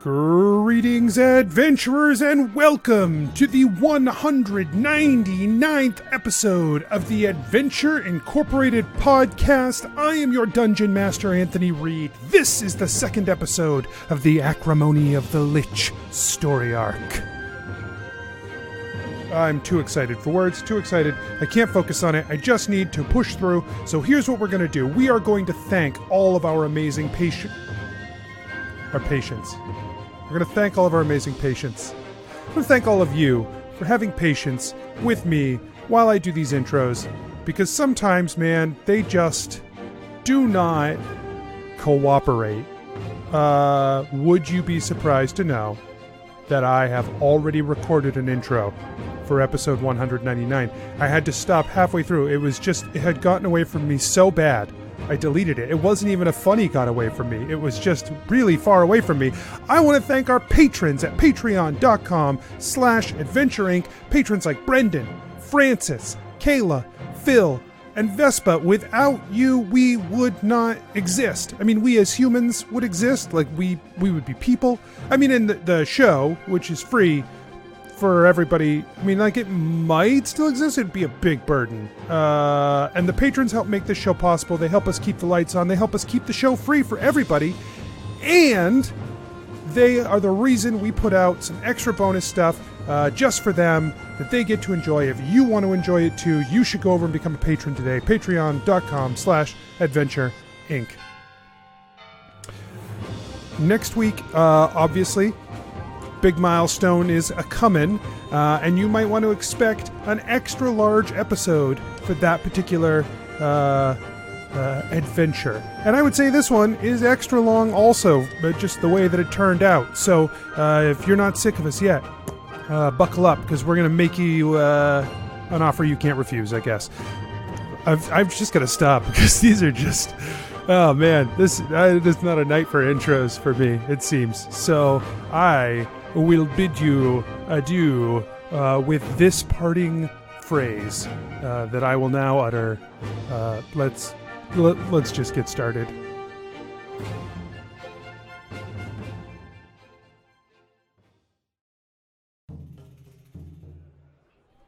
Greetings, adventurers, and welcome to the 199th episode of the Adventure Incorporated podcast. I am your Dungeon Master, Anthony Reed. This is the second episode of the Acrimony of the Lich story arc. I'm too excited for words, too excited. I can't focus on it. I just need to push through. So here's what we're going to do. We are going to thank all of our amazing patients. We're going to thank all of our amazing patients. I'm going to thank all of you for having patience with me while I do these intros, because sometimes, man, they just do not cooperate. Would you be surprised to know that I have already recorded an intro for episode 199? I had to stop halfway through. It had gotten away from me so bad, I deleted it. It wasn't even a funny got away from me. It was just really far away from me. I want to thank our patrons at patreon.com/adventureinc. Patrons like Brendan, Francis, Kayla, Phil, and Vespa. Without you, we would not exist. I mean, we as humans would exist. Like, we would be people. I mean, in the show, which is free for everybody, I mean, like, it might still exist. It'd be a big burden. And the patrons help make this show possible. They help us keep the lights on. They help us keep the show free for everybody. And they are the reason we put out some extra bonus stuff just for them that they get to enjoy. If you want to enjoy it too, you should go over and become a patron today. Patreon.com/adventureinc. Next week, obviously, big milestone is a-comin', and you might want to expect an extra large episode for that particular adventure. And I would say this one is extra long also, but just the way that it turned out. So if you're not sick of us yet, buckle up, because we're going to make you an offer you can't refuse, I guess. I've just got to stop, because these are just... Oh man, this is not a night for intros for me, it seems. So I will bid you adieu with this parting phrase that I will now utter. Let's just get started.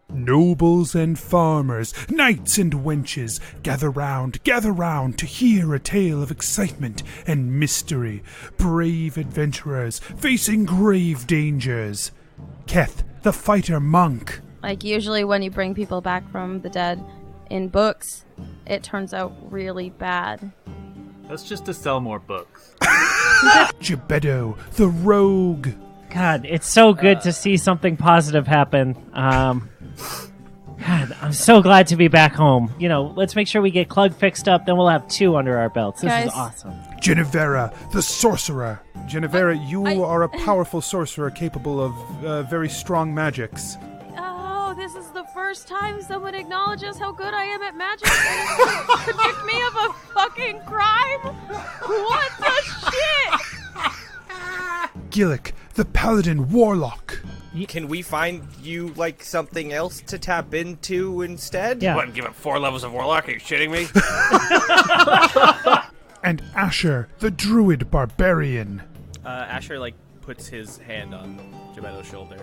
Nobles and farmers, knights and wenches, gather round to hear a tale of excitement and mystery. Brave adventurers facing grave dangers. Keth, the fighter monk. Like, usually when you bring people back from the dead in books, it turns out really bad. That's just to sell more books. ReedJebeddo, the rogue. God, it's so good to see something positive happen. God, I'm so glad to be back home. You know, let's make sure we get Clug fixed up, then we'll have 2 under our belts. This is awesome. Jennuvera, the sorcerer. Jennuvera, you are a powerful sorcerer capable of very strong magics. Oh, this is the first time someone acknowledges how good I am at magic and convict me of a fucking crime? What the shit? Gillik, the paladin warlock. Can we find you, like, something else to tap into instead? Yeah. What, and give it 4 levels of warlock? Are you shitting me? And Asher, the druid barbarian. Asher, like, puts his hand on Jebeddo's shoulder.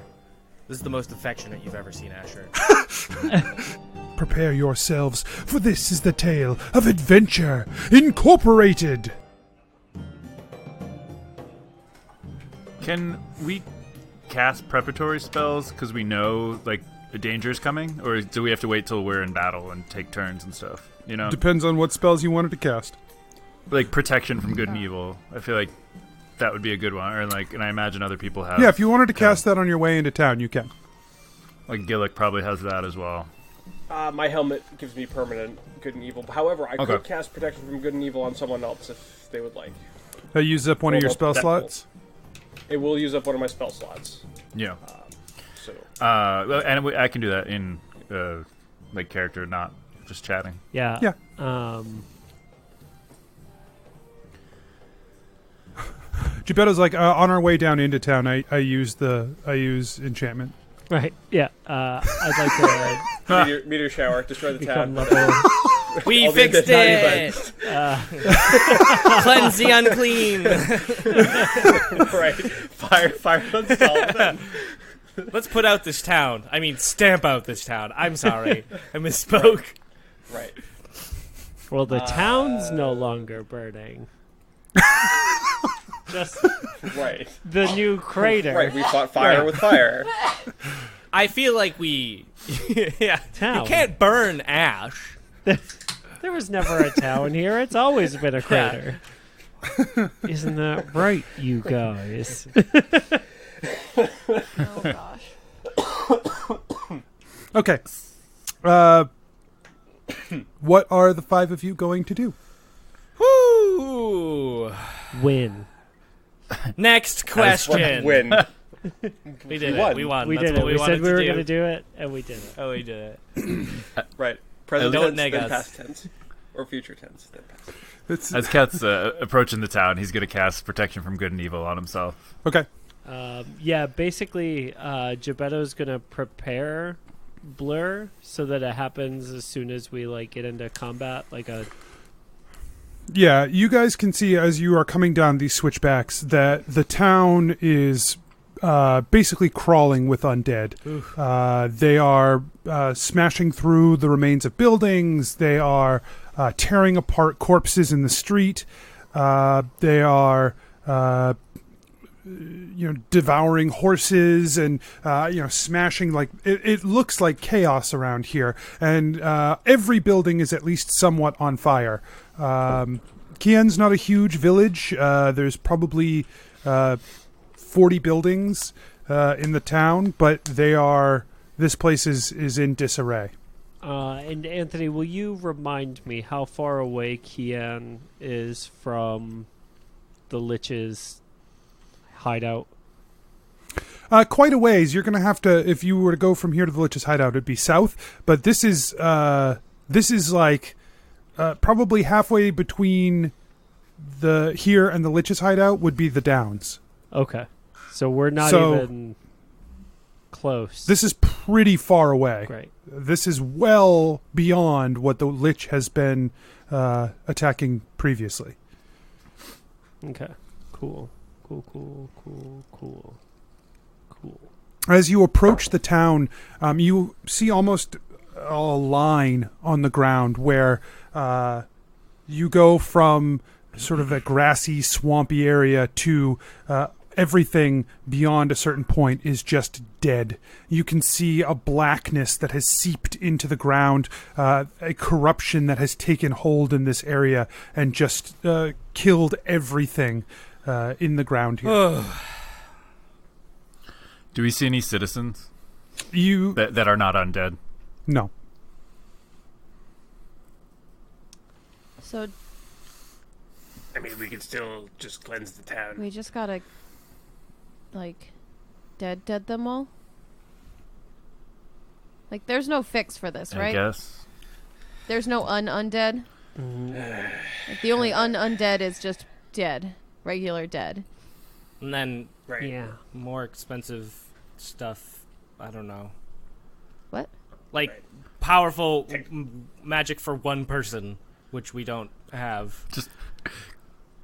This is the most affectionate you've ever seen Asher. Prepare yourselves, for this is the tale of Adventure Incorporated. Can we cast preparatory spells because we know, like, a danger is coming? Or do we have to wait till we're in battle and take turns and stuff? You know? Depends on what spells you wanted to cast. Like, protection from good and evil. I feel like that would be a good one. Or, like, and I imagine other people have... Yeah, if you wanted to cast that on your way into town, you can. Like, Gillik probably has that as well. My helmet gives me permanent good and evil. However, I could cast protection from good and evil on someone else if they would like. That uses up one of your spell slots? It will use up one of my spell slots. Yeah. And I can do that in, like, character, not just chatting. Yeah. Yeah. Gebetto's like, on our way down into town, I use enchantment. Right. Yeah. I'd like to meteor shower, destroy the become town. level. We fixed it! Cleanse the unclean. Right. Fire unsalt. Let's put out this town. I mean, stamp out this town. I'm sorry. I misspoke. Right. Well, the town's no longer burning. Just Right. the new crater. Right, we fought fire with fire. I feel like we... yeah. Town. You can't burn ash. There was never a town here. It's always been a crater. Isn't that right, you guys? Oh gosh. Okay. What are the five of you going to do? Woo! Win. Next question. Win. We did won. it. We won. We That's did what it. We wanted said we were to going to do it, and we did it. Oh, we did it. Right. Present Don't tense, neg then us. past tense. Or future tense, then past tense. As Keth's approaching the town, he's going to cast Protection from Good and Evil on himself. Okay. Yeah, basically, Gebeddo's going to prepare Blur so that it happens as soon as we get into combat, Yeah, you guys can see as you are coming down these switchbacks that the town is basically crawling with undead. They are smashing through the remains of buildings. They are tearing apart corpses in the street. They are devouring horses and smashing. It looks like chaos around here, and every building is at least somewhat on fire. Quian's not a huge village. There's probably 40 buildings in the town, but this place is in disarray. And Anthony, will you remind me how far away Quian is from the Lich's hideout? Quite a ways. You're going to have to, if you were to go from here to the Lich's hideout, it'd be south. But this is probably halfway between here and the Lich's hideout would be the Downs. Okay, so we're not even close. This is pretty far away. Great. This is well beyond what the Lich has been attacking previously. Okay. Cool. As you approach the town, you see almost a line on the ground where you go from sort of a grassy, swampy area to everything beyond a certain point is just dead. You can see a blackness that has seeped into the ground, a corruption that has taken hold in this area and just killed everything in the ground here. Do we see any citizens You that are not undead? No. So I mean, we could still just cleanse the town. we just gotta dead them all? There's no fix for this, right? I guess. There's no undead. The only undead is just dead, regular dead. And then Right. Yeah. more expensive stuff. I don't know. What? Like Right. powerful magic for one person, which we don't have. Just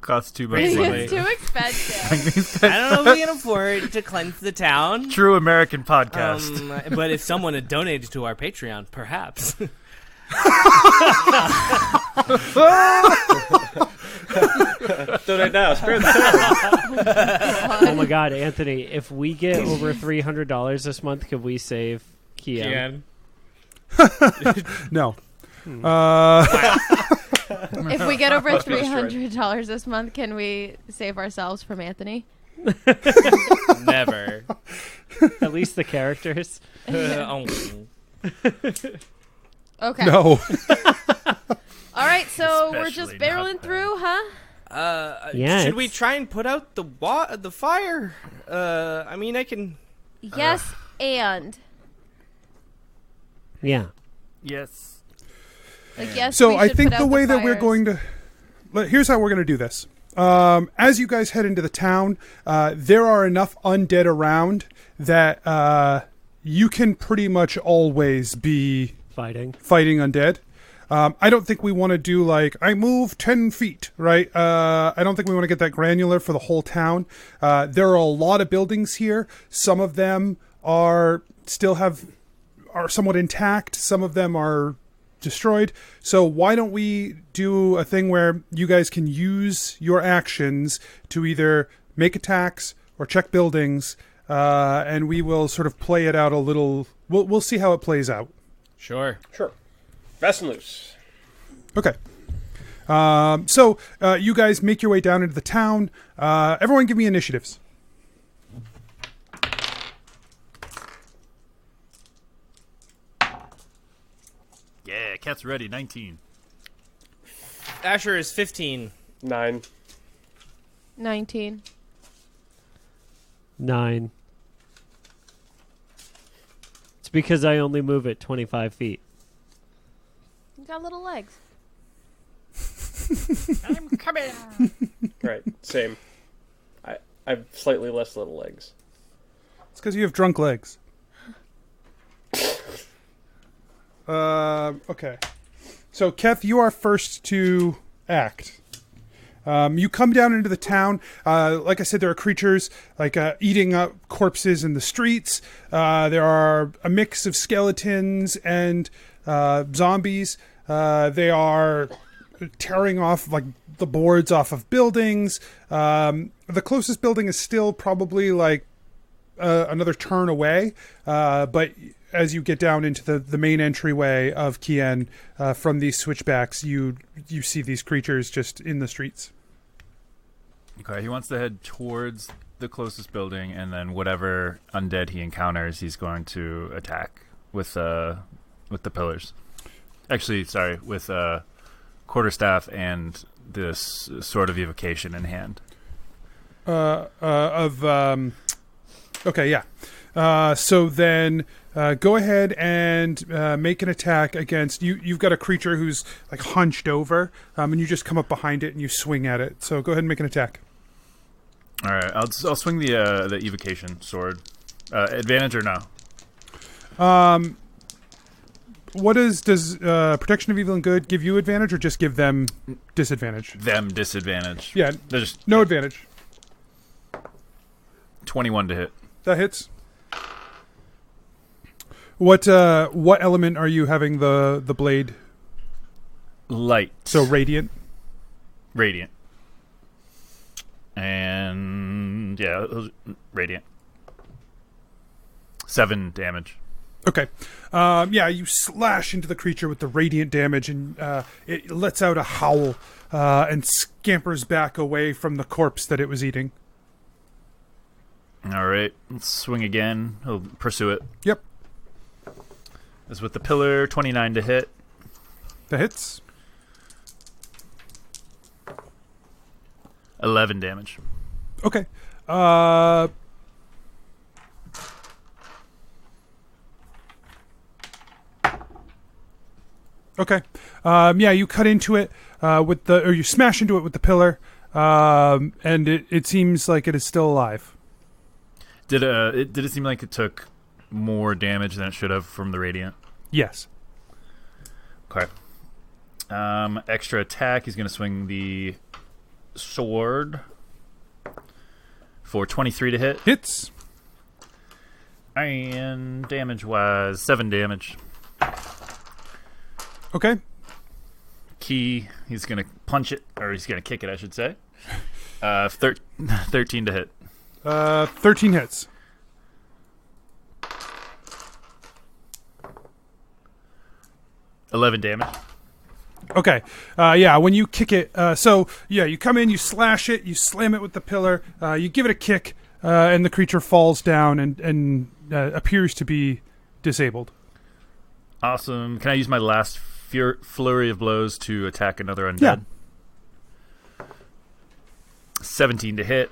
costs too much Basically. money. It's too expensive. I don't know if we can afford to cleanse the town. True American podcast. But if someone had donated to our Patreon, perhaps. Donate now. Spare the town. Oh my God, Anthony! If we get over $300 this month, could we save Quian? No. If we get over $300 this month, can we save ourselves from Anthony? Never. At least the characters. Oh. Okay. No. All right, so we're just Especially barreling not through, huh? Yeah, Should we it's- try and put out the fire? I mean, I can. Yes, and Yeah. Yes. yes. So we I should think put the out way that we're fires. going to... Here's how we're going to do this. As you guys head into the town, there are enough undead around that you can pretty much always be Fighting. fighting undead. I don't think we want to do like, I move 10 feet, right? I don't think we want to get that granular for the whole town. There are a lot of buildings here. Some of them are somewhat intact. Some of them are destroyed. So why don't we do a thing where you guys can use your actions to either make attacks or check buildings, and we will sort of play it out a little. We'll see how it plays out. Sure. Fast and loose. Okay. So you guys make your way down into the town. Everyone give me initiatives. Yeah, cat's ready. 19. Asher is 15. 9. 19. 9. It's because I only move at 25 feet. You got little legs. I'm coming. Right, same. I have slightly less little legs. It's because you have drunk legs. Okay. So, Keth, you are first to act. You come down into the town. Like I said, there are creatures like eating up corpses in the streets. There are a mix of skeletons and zombies. They are tearing off like the boards off of buildings. The closest building is still probably like another turn away, but as you get down into the main entryway of Quian, from these switchbacks, you see these creatures just in the streets. Okay, he wants to head towards the closest building, and then whatever undead he encounters, he's going to attack with the pillars. Actually, sorry, with quarterstaff and this sword of evocation in hand. Okay, yeah. So then go ahead and make an attack against you. You've got a creature who's like hunched over, and you just come up behind it and you swing at it. So go ahead and make an attack. All right, I'll swing the evocation sword. Advantage or no? What does Protection of Evil and Good give you advantage, or just give them disadvantage? Them disadvantage. Yeah, There's no advantage. 21 to hit. That hits. What element are you having the blade? Light. So radiant. Radiant. And yeah, radiant. 7 damage. Okay. Yeah, you slash into the creature with the radiant damage, and it lets out a howl and scampers back away from the corpse that it was eating. All right, let's swing again. He'll pursue it. Yep. This with the pillar, 29 to hit. That hits. 11 damage. Okay. Okay. Yeah, you cut into it or you smash into it with the pillar, and it seems like it is still alive. Did it seem like it took more damage than it should have from the radiant? Yes. Okay. Extra attack. He's going to swing the sword for 23 to hit. Hits. And damage-wise, 7 damage. Okay. Key. He's going to punch it, or he's going to kick it, I should say. 13 to hit. 13 hits. $11 damage. Okay. Yeah, when you kick it, you come in, you slash it, you slam it with the pillar, you give it a kick, and the creature falls down and appears to be disabled. Awesome. Can I use my last flurry of blows to attack another undead? Yeah. 17 to hit.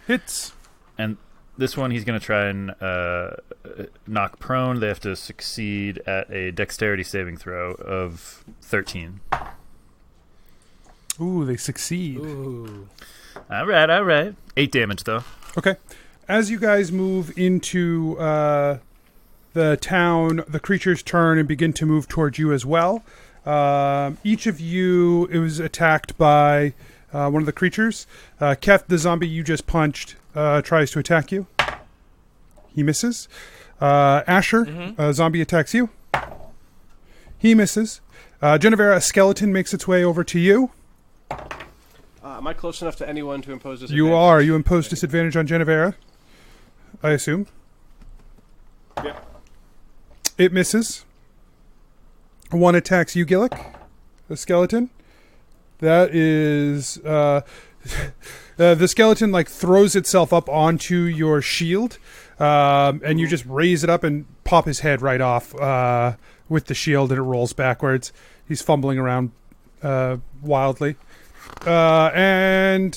Hits. And this one he's going to try and knock prone. They have to succeed at a dexterity saving throw of 13. Ooh, they succeed. Ooh. All right. 8 damage, though. Okay. As you guys move into the town, the creatures turn and begin to move towards you as well. Each of you, it was attacked by one of the creatures. Keth, the zombie you just punched, tries to attack you. He misses. Asher, zombie attacks you. He misses. Jennuvera, a skeleton makes its way over to you. Am I close enough to anyone to impose disadvantage? You are. You impose disadvantage on Jennuvera, I assume. Yeah. It misses. One attacks you, Gillik, the skeleton. That is... the skeleton like throws itself up onto your shield, and you just raise it up and pop his head right off with the shield, and it rolls backwards. He's fumbling around wildly. One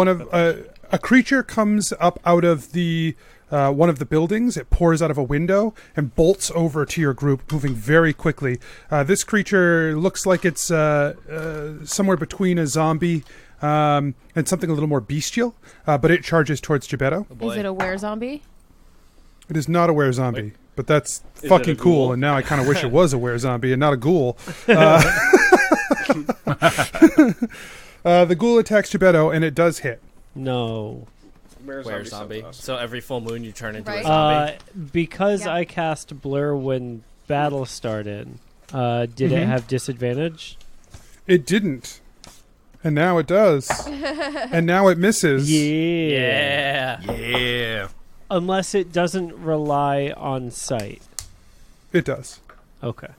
of a creature comes up out of the one of the buildings. It pours out of a window and bolts over to your group, moving very quickly. This creature looks like it's somewhere between a zombie and something a little more bestial, but it charges towards Jebeddo. Oh, Is it a were-zombie? It is not a were-zombie, but that's fucking cool, and now I kind of wish it was a were-zombie and not a ghoul. The ghoul attacks Jebeddo, and it does hit. No. Were zombie. So every full moon you turn into a Right. zombie. Because I cast Blur when battle started, did it have disadvantage? It didn't. And now it does. And now it misses. Yeah. Yeah. Unless it doesn't rely on sight. It does. Okay.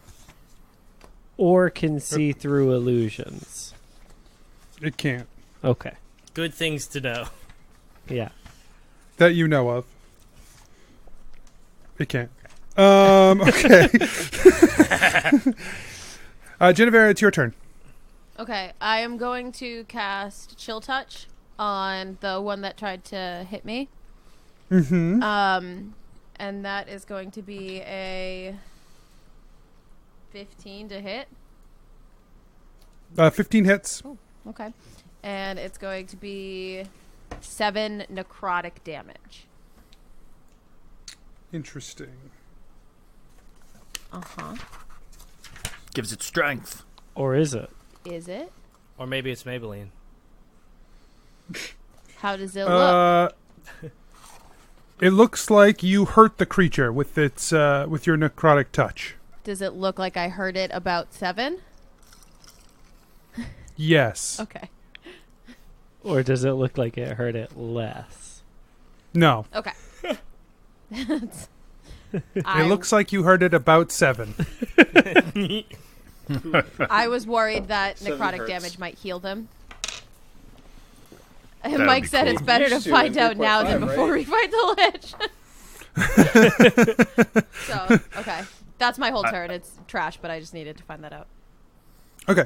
Or can see through illusions. It can't. Okay. Good things to know. Yeah. That you know of. It can't. Okay. Jennuvera, it's your turn. Okay, I am going to cast Chill Touch on the one that tried to hit me. Mm-hmm. And that is going to be a 15 to hit. 15 hits. Oh, okay. And it's going to be 7 necrotic damage. Interesting. Uh-huh. Gives it strength. Or is it? Is it? Or maybe it's Maybelline. How does it look? It looks like you hurt the creature with its with your necrotic touch. Does it look like I hurt it about 7? Yes. Okay. Or does it look like it hurt it less? No. Okay. It looks like you hurt it about 7. I was worried that 7 necrotic hurts. damage might heal them. And That'd Mike be said cool. it's better to Used to find in out now than 3.5, before right? we fight the Lich. So, okay. That's my whole turn. It's trash, but I just needed to find that out. Okay.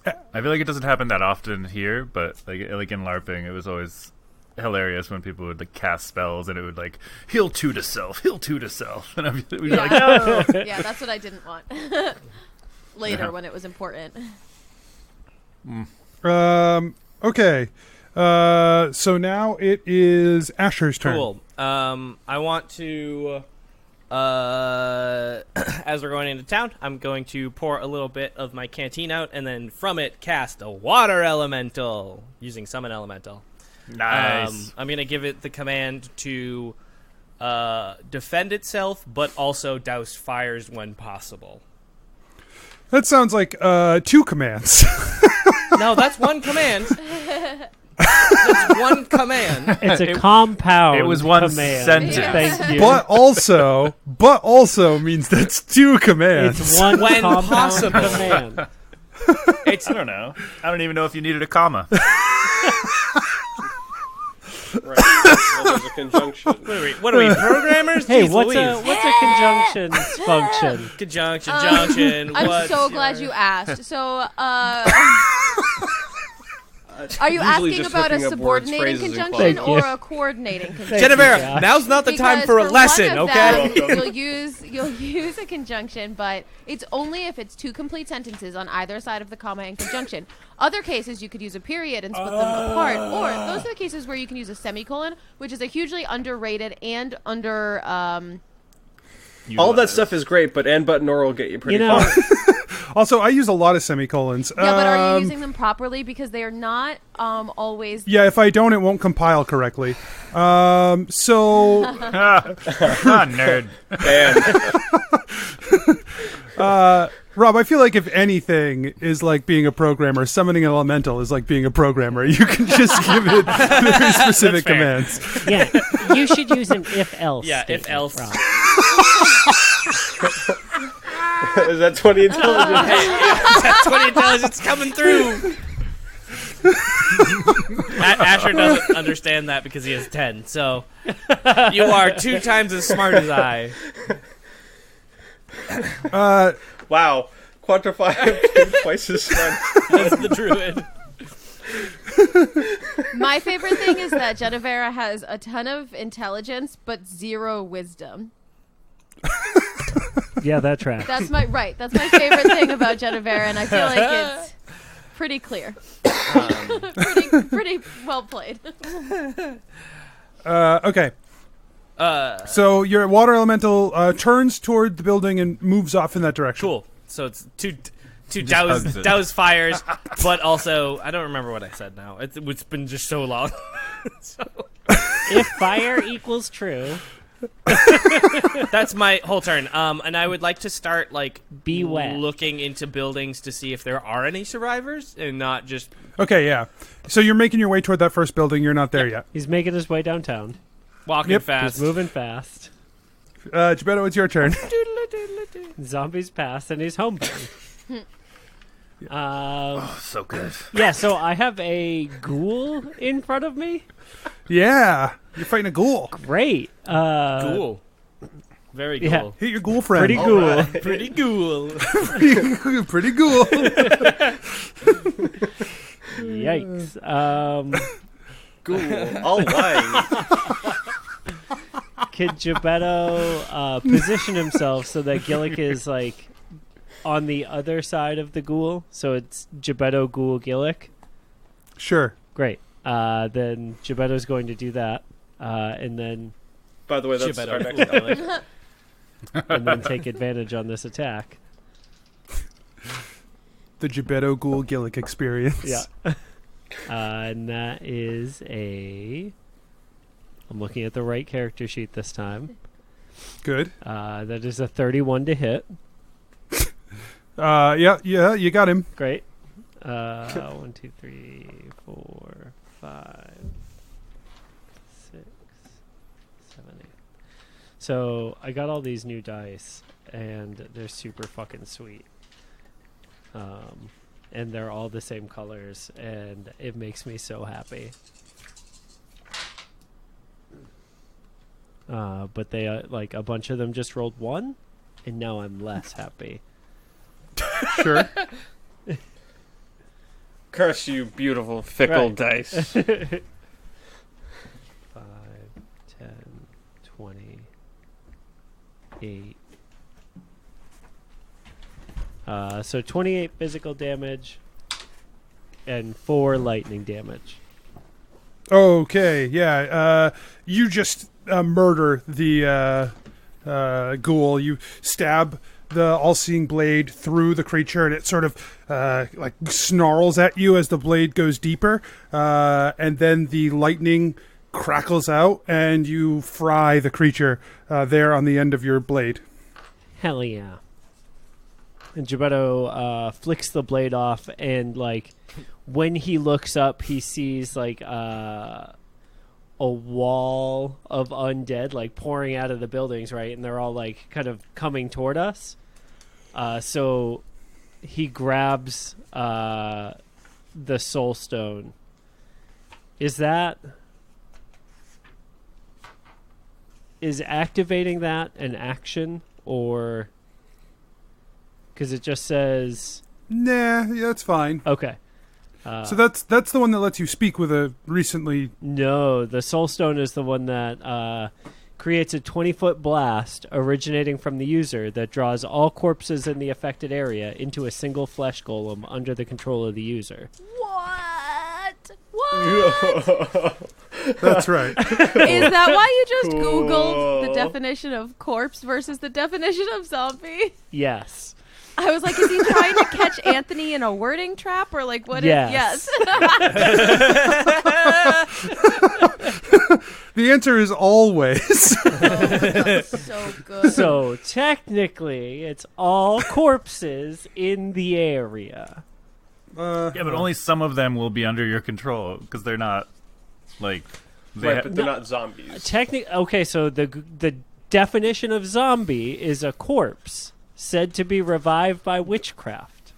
I feel like it doesn't happen that often here, but like in LARPing, it was always hilarious when people would like cast spells and it would like heal 2 to self, and we'd be like, no. Yeah, that's what I didn't want. Later, when it was important. Okay. So now it is Asher's turn. Cool. I want to, as we're going into town, I'm going to pour a little bit of my canteen out, and then from it cast a water elemental using summon elemental. Nice. I'm going to give it the command to defend itself, but also douse fires when possible. That sounds like 2 commands. No, that's one command. That's one command. It's a compound. It was one command. sentence. Thank you. but also means that's 2 commands. It's one When compound possible. command. It's I don't know. I don't even know if you needed a comma. Right. Well, there's a conjunction. what are we, programmers? Hey, Jeez what's Louise. a conjunction function? Conjunction, junction. I'm what's so glad your- you asked. So, are you Usually asking just about a hooking up words, subordinating phrases, and conjunction clauses. or Thank a coordinating conjunction? Thank you, Jennuvera, Josh. now's not the time Because for a one lesson, of okay? them, you'll use a conjunction, but it's only if it's 2 complete sentences on either side of the comma and conjunction. Other cases, you could use a period and split them apart, or those are the cases where you can use a semicolon, which is a hugely underrated and All that stuff is great, but and button or will get you pretty far. Also, I use a lot of semicolons. Yeah, but are you using them properly? Because they are not always... Yeah, if I don't, it won't compile correctly. Nerd. Rob, I feel like if anything is like being a programmer, summoning an elemental is like being a programmer. You can just give it very specific commands. Yeah, you should use an if-else. Yeah, statement, if-else. Rob. Is that 20 intelligence? That's 20 intelligence coming through. Asher doesn't understand that because he has 10. So you are 2 times as smart as I. Wow. Quantify twice as smart. That's the druid. My favorite thing is that Jennuvera has a ton of intelligence, but 0 wisdom. Yeah, that tracks. That's my favorite thing about Jennuvera, and I feel like it's pretty clear. Pretty well played. Okay. So your water elemental turns toward the building and moves off in that direction. Cool. So it's two douse fires, but also I don't remember what I said now. It's been just so long. So. If fire equals true, that's my whole turn. And I would like to start be wet, looking into buildings to see if there are any survivors, and not just. Okay, yeah. So you're making your way toward that first building. You're not there yet. He's making his way downtown. Walking fast. He's moving fast. Gebeddo, it's your turn. Zombies pass, and he's homebound. So good. Yeah, so I have a ghoul in front of me. Yeah, you're fighting a ghoul. Great. Cool. Very cool. Yeah. Hit your ghoul friend. Pretty ghoul. Right. Pretty cool. Pretty ghoul. Yikes. Cool. All right. Could Gebeddo position himself so that Gillik is on the other side of the ghoul? So it's Gebeddo, ghoul, Gillik? Sure. Great. Then Gebeddo's going to do that. And then... By the way, that's Gebeddo. our next topic. and then take advantage on this attack. The Gebeddo Ghoul Gillik experience. Yeah. And that is a... I'm looking at the right character sheet this time. Good. That is a 31 to hit. Yeah, you got him. Great. 1, 2, 3, 4, 5, 6, 7, 8. So I got all these new dice, and they're super fucking sweet. And they're all the same colors, and it makes me so happy. But they a bunch of them just rolled 1, and now I'm less happy. Sure. Curse you, beautiful, fickle dice. 5, 10, 20, 8. So 28 physical damage and 4 lightning damage. Okay, yeah. You just murder the ghoul. You stab the all-seeing blade through the creature, and it sort of snarls at you as the blade goes deeper, and then the lightning crackles out, and you fry the creature there on the end of your blade. Hell yeah. And Gebeddo flicks the blade off, and when he looks up, he sees a wall of undead pouring out of the buildings, right? And they're all kind of coming toward us. So he grabs the soul stone. Is activating that an action, or because it just says Nah, yeah, that's fine. okay. So that's the one that lets you speak with a recently... No, the Soul Stone is the one that creates a 20-foot blast originating from the user that draws all corpses in the affected area into a single flesh golem under the control of the user. What? That's right. Is that why you just Googled the definition of corpse versus the definition of zombie? Yes. I was like, is he trying to catch Anthony in a wording trap, or like what? Yes. The answer is always. So good. So technically, it's all corpses in the area. Yeah, but only some of them will be under your control because they're not like. Right, but they're not zombies. Okay, so the definition of zombie is a corpse said to be revived by witchcraft.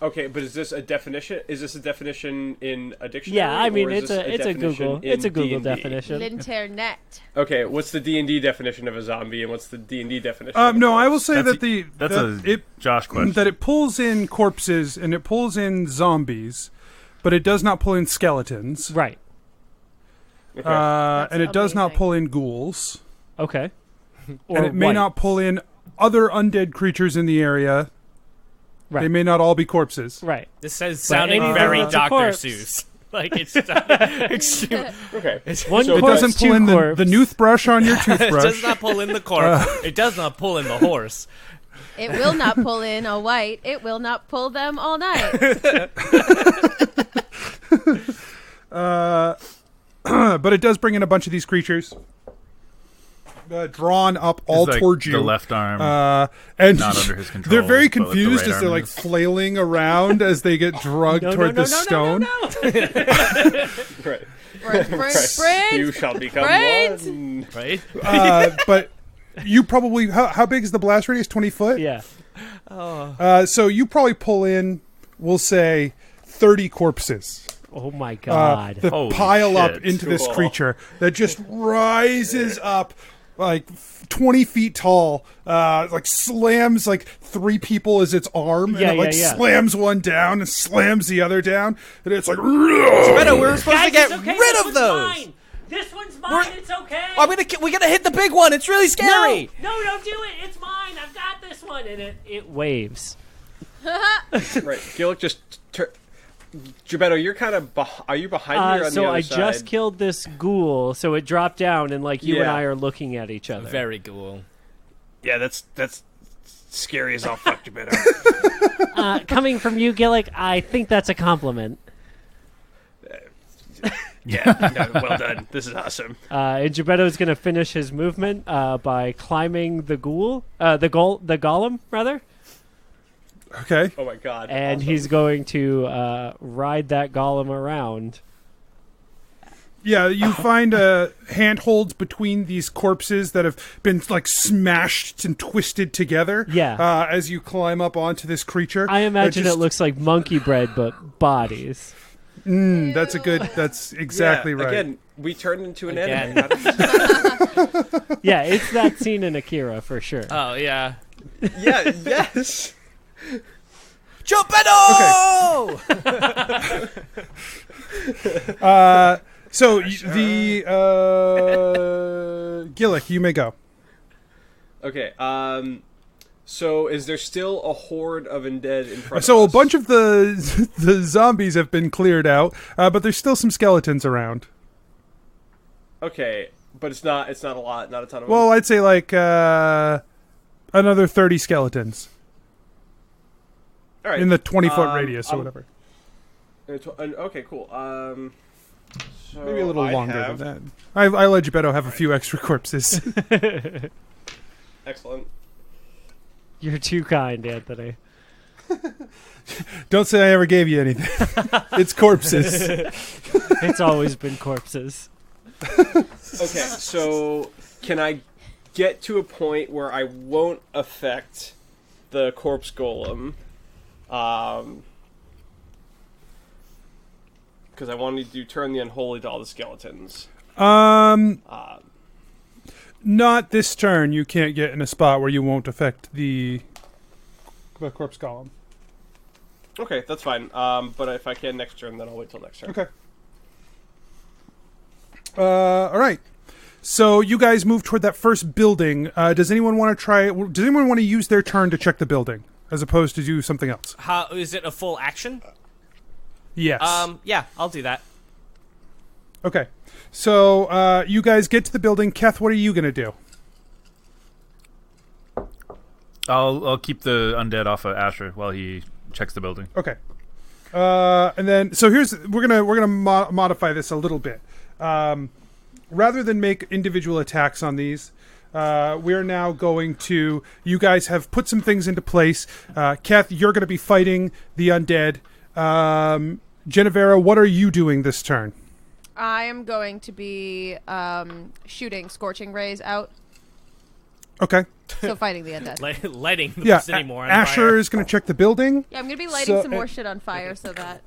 Okay, but is this a definition? Is this a definition in a dictionary? Yeah, I mean it's a Google D&D? definition. L'internet. Okay, what's the D&D definition of a zombie, and what's the D&D definition? No, I will say That's that a Josh question. that it pulls in corpses and it pulls in zombies, but it does not pull in skeletons. Right. Okay. And it does not amazing. pull in ghouls. Okay. Or And it may white. not pull in other undead creatures in the area. Right. They may not all be corpses. Right. This says sounding anything very that's a Dr. corpse. Seuss. Like it's extreme. Okay. One It corpse, doesn't pull two in the corpse. toothbrush on your It toothbrush. does not pull in the corpse. It does not pull in the horse. It will not pull in a white. It will not pull them all night. But it does bring in a bunch of these creatures. Drawn up all like towards you. the left arm and not under his control. they're very but with the confused right as they're arm like is. flailing around as they get drugged toward the stone. Right. Sprint. You shall become Sprint. one. Right? But you probably how big is the blast radius? 20 foot. Yeah. So you probably pull in, we'll say, 30 corpses. Oh my god. That Holy pile up shit. into this Cool. creature that just rises up like 20 feet tall, like slams like 3 people as its arm, Yeah, and it like yeah. slams one down and slams the other down, and it's like Beto, we're supposed to get it's okay. rid This of one's those. Mine. This one's mine. It's okay. We gotta hit the big one. It's really scary. No, don't do it. It's mine. I've got this one. And It waves. Right. Gillik just. Gebeddo, you're kind of. Are you behind me or on So the other I side? just killed this ghoul, so it dropped down, and like you and Yeah. I are looking at each other. Very cool. Yeah, that's scary as all fuck, Gebeddo. Coming from you, Gillik, I think that's a compliment. Yeah, no, well done. This is awesome. And Gebeddo's going to finish his movement by climbing the ghoul, the golem, rather. okay. Oh my god. And awesome. he's going to ride that golem around. Yeah, you find handholds between these corpses that have been like smashed and twisted together. Yeah. As you climb up onto this creature, I imagine They're it looks like monkey bread, but bodies. That's a good. That's exactly Yeah, right. Again, we turned into an Again. enemy. Yeah, it's that scene in Akira for sure. Oh yeah. Yeah. Yes. Gebeddo! So the Gillik, you may go. Okay. So is there still a horde of undead in front So of a us? bunch of the zombies have been cleared out, but there's still some skeletons around. Okay, but it's not a lot, not a ton of Well, them. I'd say like another 30 skeletons All right. in the 20-foot Um, radius or I'm- whatever. Okay, cool. So Maybe a little I longer have- than that. I let Gebeddo have a few extra corpses. Excellent. You're too kind, Anthony. Don't say I ever gave you anything. It's corpses. It's always been corpses. Okay, so can I get to a point where I won't affect the corpse golem? Because I wanted to turn the unholy to all the skeletons. Not this turn. You can't get in a spot where you won't affect the corpse column. Okay, that's fine. But if I can next turn, then I'll wait till next turn. Okay. All right. So you guys move toward that first building. Does anyone want to try? Does anyone want to use their turn to check the building as opposed to do something else? How is it a full action? Yes. Yeah, I'll do that. Okay. So you guys get to the building. Keth, what are you going to do? I'll keep the undead off of Asher while he checks the building. Okay. And then, so we're gonna modify this a little bit. Rather than make individual attacks on these, we're now going to. You guys have put some things into place. Keth, you're going to be fighting the undead. Jennuvera, what are you doing this turn? I am going to be shooting scorching rays out. Okay. So fighting the undead. Lighting the city more on Asher fire. is going to check the building. Yeah, I'm going to be lighting some more shit on fire so that...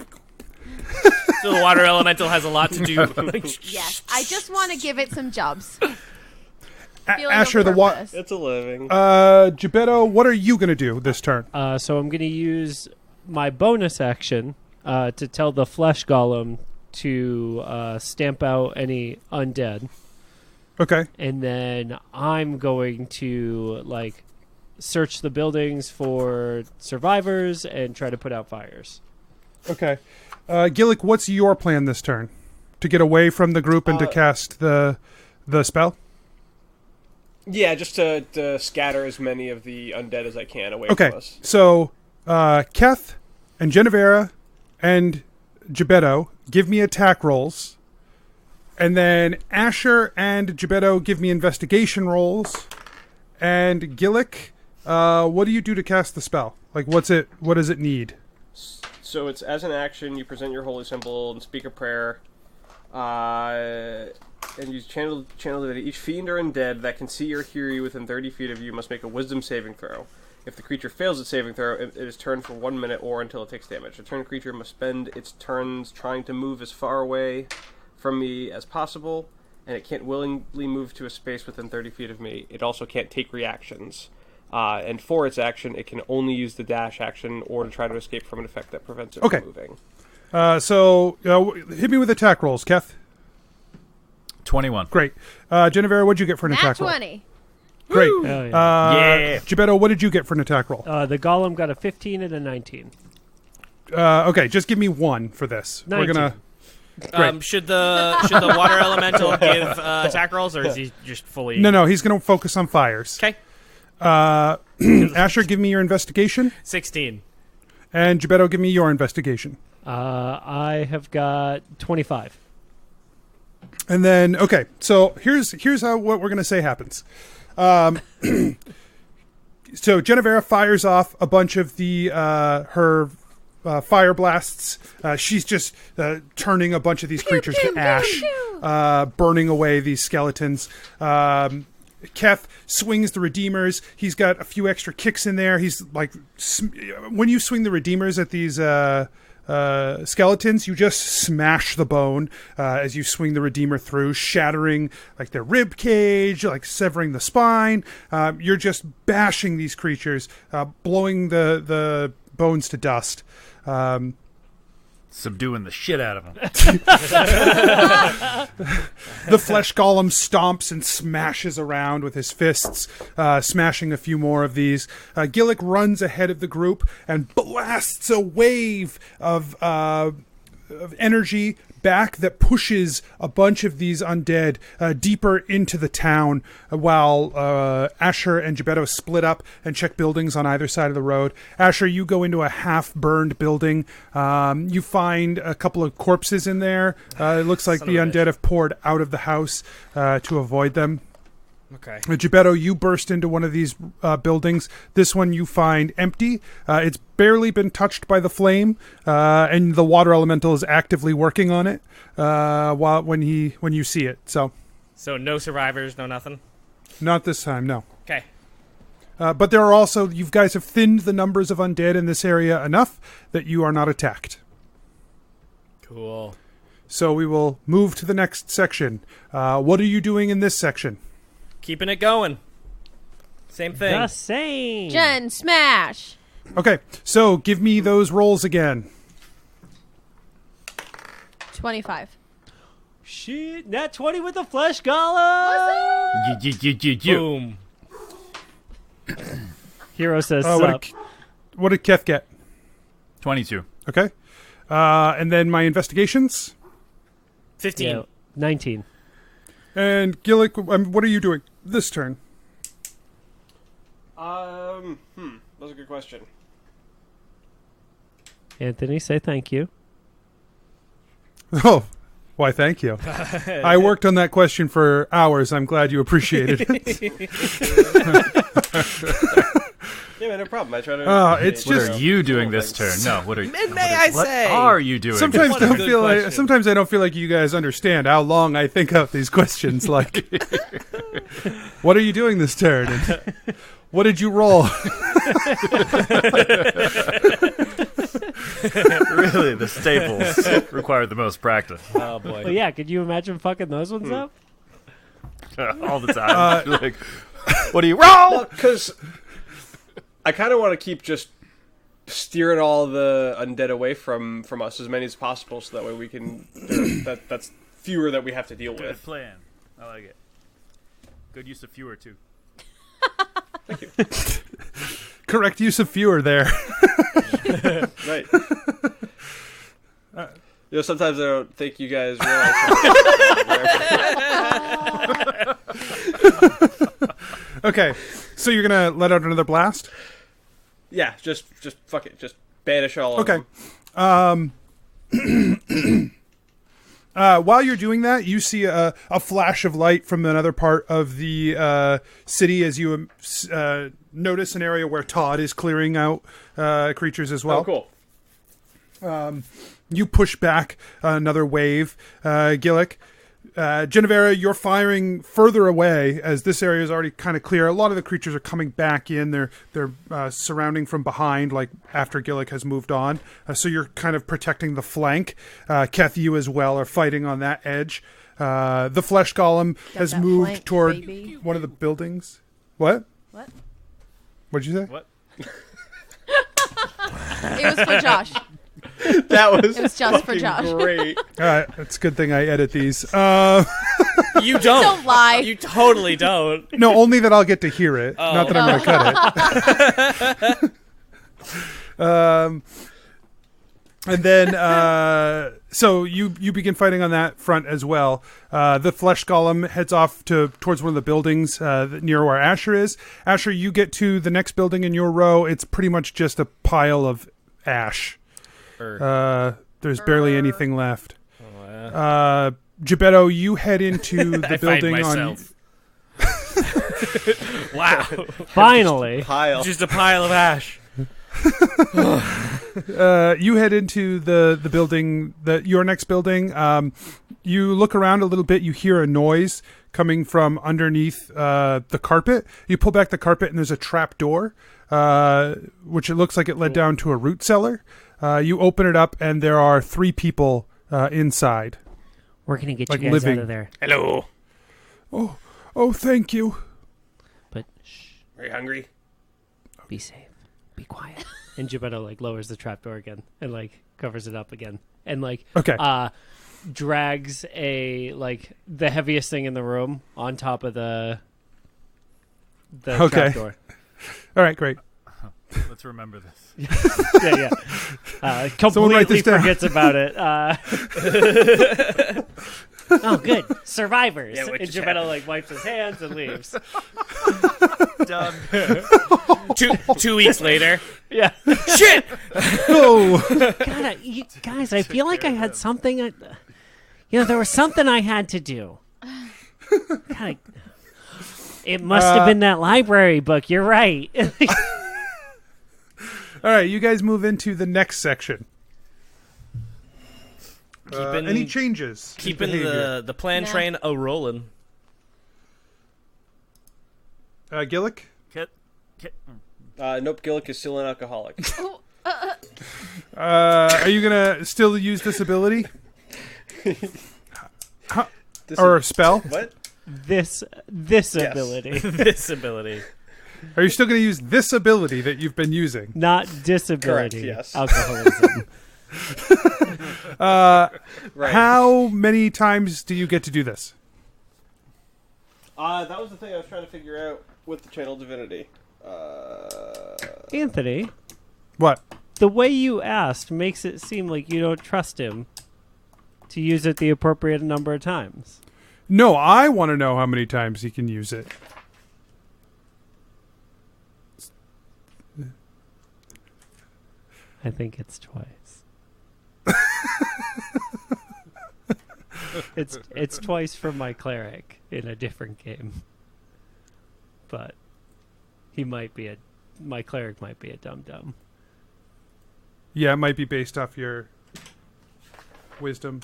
So the water elemental has a lot to do. Yes, I just want to give it some jobs. Asher, It's a living. Gebeddo, what are you going to do this turn? So I'm going to use my bonus action to tell the flesh golem to stamp out any undead. Okay. And then I'm going to search the buildings for survivors and try to put out fires. Okay. Gillik, what's your plan this turn? To get away from the group and to cast the spell? Yeah, just to scatter as many of the undead as I can away Okay. from us. So Keth and Jennuvera and Gebeddo give me attack rolls. And then Asher and Gebeddo give me investigation rolls. And Gillik, what do you do to cast the spell? What does it need? So it's as an action, you present your holy symbol and speak a prayer. And you channel that each fiend or undead that can see or hear you within 30 feet of you must make a wisdom saving throw. If the creature fails its saving throw, it is turned for 1 minute or until it takes damage. A turn creature must spend its turns trying to move as far away from me as possible, and it can't willingly move to a space within 30 feet of me. It also can't take reactions. And for its action, it can only use the dash action or to try to escape from an effect that prevents it from moving. So hit me with attack rolls, Keth. 21. Great. Jennuvera, what'd you get for an attack roll? 20. Great. Hell yeah. Gebeddo, what did you get for an attack roll? The golem got a 15 and a 19. Okay, just give me one for this. 19. We're gonna. Great. Should the water elemental give attack rolls, or is he just fully? No, he's gonna focus on fires. Okay. Asher, give me your investigation. 16. And Gebeddo, give me your investigation. I have got 25. And then, okay, so here's what we're going to say happens. So Jennuvera fires off a bunch of her fire blasts. She's just turning a bunch of these creatures to ash, burning away these skeletons. Keth swings the Redeemers. He's got a few extra kicks in there. He's when you swing the Redeemers at these skeletons, you just smash the bone as you swing the Redeemer through, shattering their rib cage, severing the spine. You're just bashing these creatures, blowing the bones to dust. Subduing the shit out of him. The flesh golem stomps and smashes around with his fists, smashing a few more of these. Gillik runs ahead of the group and blasts a wave of energy back that pushes a bunch of these undead deeper into the town, while Asher and Gebeddo split up and check buildings on either side of the road. Asher, you go into a half-burned building. You find a couple of corpses in there. It looks like the undead have poured out of the house to avoid them. Okay. Gebeddo, you burst into one of these buildings. This one you find empty. It's barely been touched by the flame, and the water elemental is actively working on it when you see it. So no survivors, no nothing? Not this time, no. Okay. But there are also, you guys have thinned the numbers of undead in this area enough that you are not attacked. Cool. So we will move to the next section. What are you doing in this section? Keeping it going. Same thing. The same. Jen, smash. Okay, so give me those rolls again. 25. Shit, nat 20 with the flesh golem. Boom. Hero says what did Keth get? 22. Okay. And then my investigations? 15. Yeah, 19. And Gillik, what are you doing this turn? That's a good question. Anthony, say thank you. Oh, why, thank you. I worked on that question for hours. I'm glad you appreciated it. Yeah, man, no problem. I try to. It's What just are you doing this turn? No, what are you? May I What say? are you doing? sometimes What a don't good feel like question. sometimes I don't feel like you guys understand how long I think of these questions. Like, what are you doing this turn? And what did you roll? Really, the staples require the most practice Oh boy. Well, yeah, could you imagine fucking those ones up? all the time. Like, what do you roll? Because I kind of want to keep just steering all the undead away from us, as many as possible, so that way we can. That's fewer that we have to deal Good with. plan. I like it. Good use of fewer too. Correct use of fewer there. Right. Sometimes I don't think you guys realize. Okay, so you're gonna let out another blast. Yeah, just fuck it, just banish all. Okay. Of them. While you're doing that, you see a flash of light from another part of the city as you notice an area where Todd is clearing out creatures as well. Oh, cool. You push back another wave, Gillik. Jennuvera, you're firing further away as this area is already kind of clear. A lot of the creatures are coming back in. They're surrounding from behind, like after Gillik has moved on. So you're kind of protecting the flank. Keth, you as well are fighting on that edge. The flesh golem has that moved flank, toward baby. one of the buildings. What? What? What'd you say? What? It was for Josh. That was. It was just for fucking Josh. Great. All right, it's a good thing I edit these. You don't. Don't lie. You totally don't. No, only that I'll get to hear it. Not that I'm going to cut it. And then, so you begin fighting on that front as well. The flesh golem heads off towards one of the buildings near where Asher is. Asher, you get to the next building in your row. It's pretty much just a pile of ash. There's barely anything left. Jebeddo, you head into the I building find on. myself. Wow. Finally. Pile. Just a pile of ash. You head into the building, your next building. You look around a little bit. You hear a noise coming from underneath the carpet. You pull back the carpet, and there's a trap door, which it looks like it led down to a root cellar. You open it up, and there are 3 people inside. We're going to get Like you guys living. out of there. Hello. Oh, thank you. But shh, Are you hungry? be safe. Be quiet. And Jebeddo like lowers the trapdoor again and like covers it up again and like Okay. drags the heaviest thing in the room on top of the Okay. trapdoor. All right, great. Let's remember this. Yeah. Someone Completely write this down. forgets about it. Oh, good. Survivors. Yeah, what And just Jebeddo like wipes his hands and leaves. Done. 2 weeks later. Yeah. Shit! Oh, God, you guys, I feel like I had something. There was something I had to do. God, it must have been that library book. You're right. all right. You guys move into the next section. Any changes? in Keeping behavior? the plan Nah. train a rolling. Gillik? Nope. Gillik is still an alcoholic. Are you gonna still use this ability or spell? What? This Yes. ability, This ability. Are you still gonna use this ability that you've been using? not disability. Correct, yes. Alcoholism. Right. How many times do you get to do this? That was the thing I was trying to figure out with the channel divinity. Anthony, What? the way you asked makes it seem like you don't trust him. to use it the appropriate number of times. No, I want to know how many times he can use it. I think it's twice. It's twice from my cleric in a different game. But my cleric might be a dum-dum. Yeah, it might be based off your wisdom.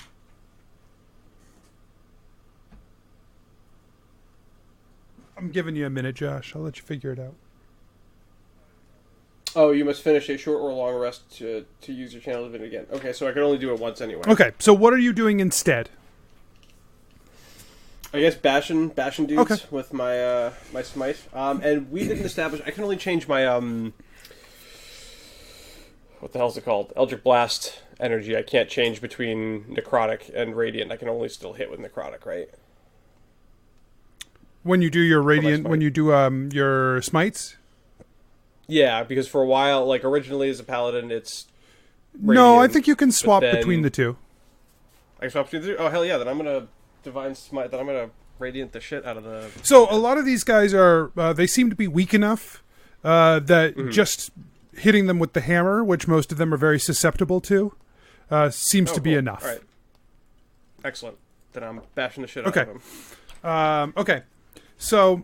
I'm giving you a minute, Josh. I'll let you figure it out. Oh, you must finish a short or long rest to use your channel divinity again. Okay, so I can only do it once anyway. Okay, so what are you doing instead? I guess bashing dudes Okay. with my my smite. And we didn't establish. I can only change my what the hell's it called? Eldritch Blast energy. I can't change between necrotic and radiant. I can only still hit with necrotic, right? When you do your radiant, smite. when you do your smites? Yeah, because for a while, like originally as a paladin, it's No, I radiant, think you can swap then- between the two. I can swap between the two. Oh hell yeah! Then I'm gonna divine smite. Then I'm gonna radiant the shit out of the. So a lot of these guys are they seem to be weak enough that just hitting them with the hammer, which most of them are very susceptible to, seems to be cool. enough. All right. Excellent. Then I'm bashing the shit Okay. out of him. Okay, so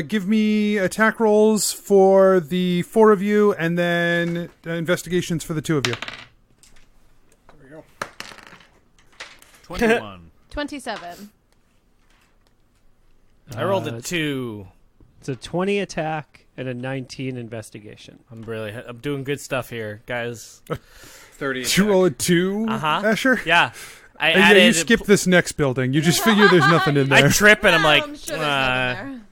give me attack rolls for the 4 of you, and then investigations for the 2 of you. There we go. 21. 27. I rolled a It's 2. It's a 20 attack and a 19 investigation. I'm doing good stuff here, guys. 30. Did you roll a 2, Asher? Yeah. I Yeah, added. you skip this next building. You just figure there's nothing in there. I trip and I'm like, I'm sure there's nothing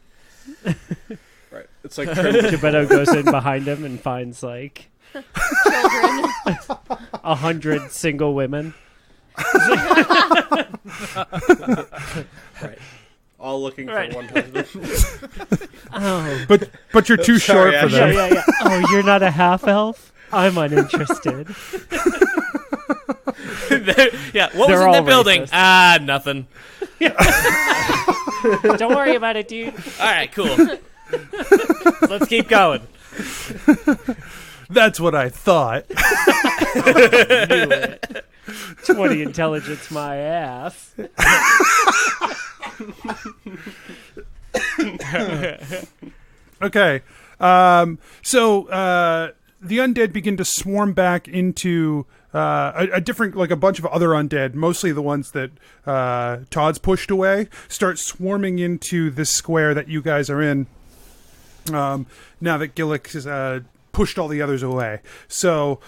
there. Right. It's like Gebetto goes in behind him and finds like Children. 100 single women. right. All looking Right. for one husband. Oh, But you're too Sorry, short for Asher. them. yeah. Oh, you're not a half elf? I'm uninterested. yeah, what They're was in all the building? racist. Nothing. Don't worry about it, dude. All right, cool. Let's keep going. That's what I thought. Knew it. 20 intelligence, my ass. Okay. So the undead begin to swarm back into a different, like a bunch of other undead, mostly the ones that Todd's pushed away, start swarming into this square that you guys are in. Now that Gillik has pushed all the others away. So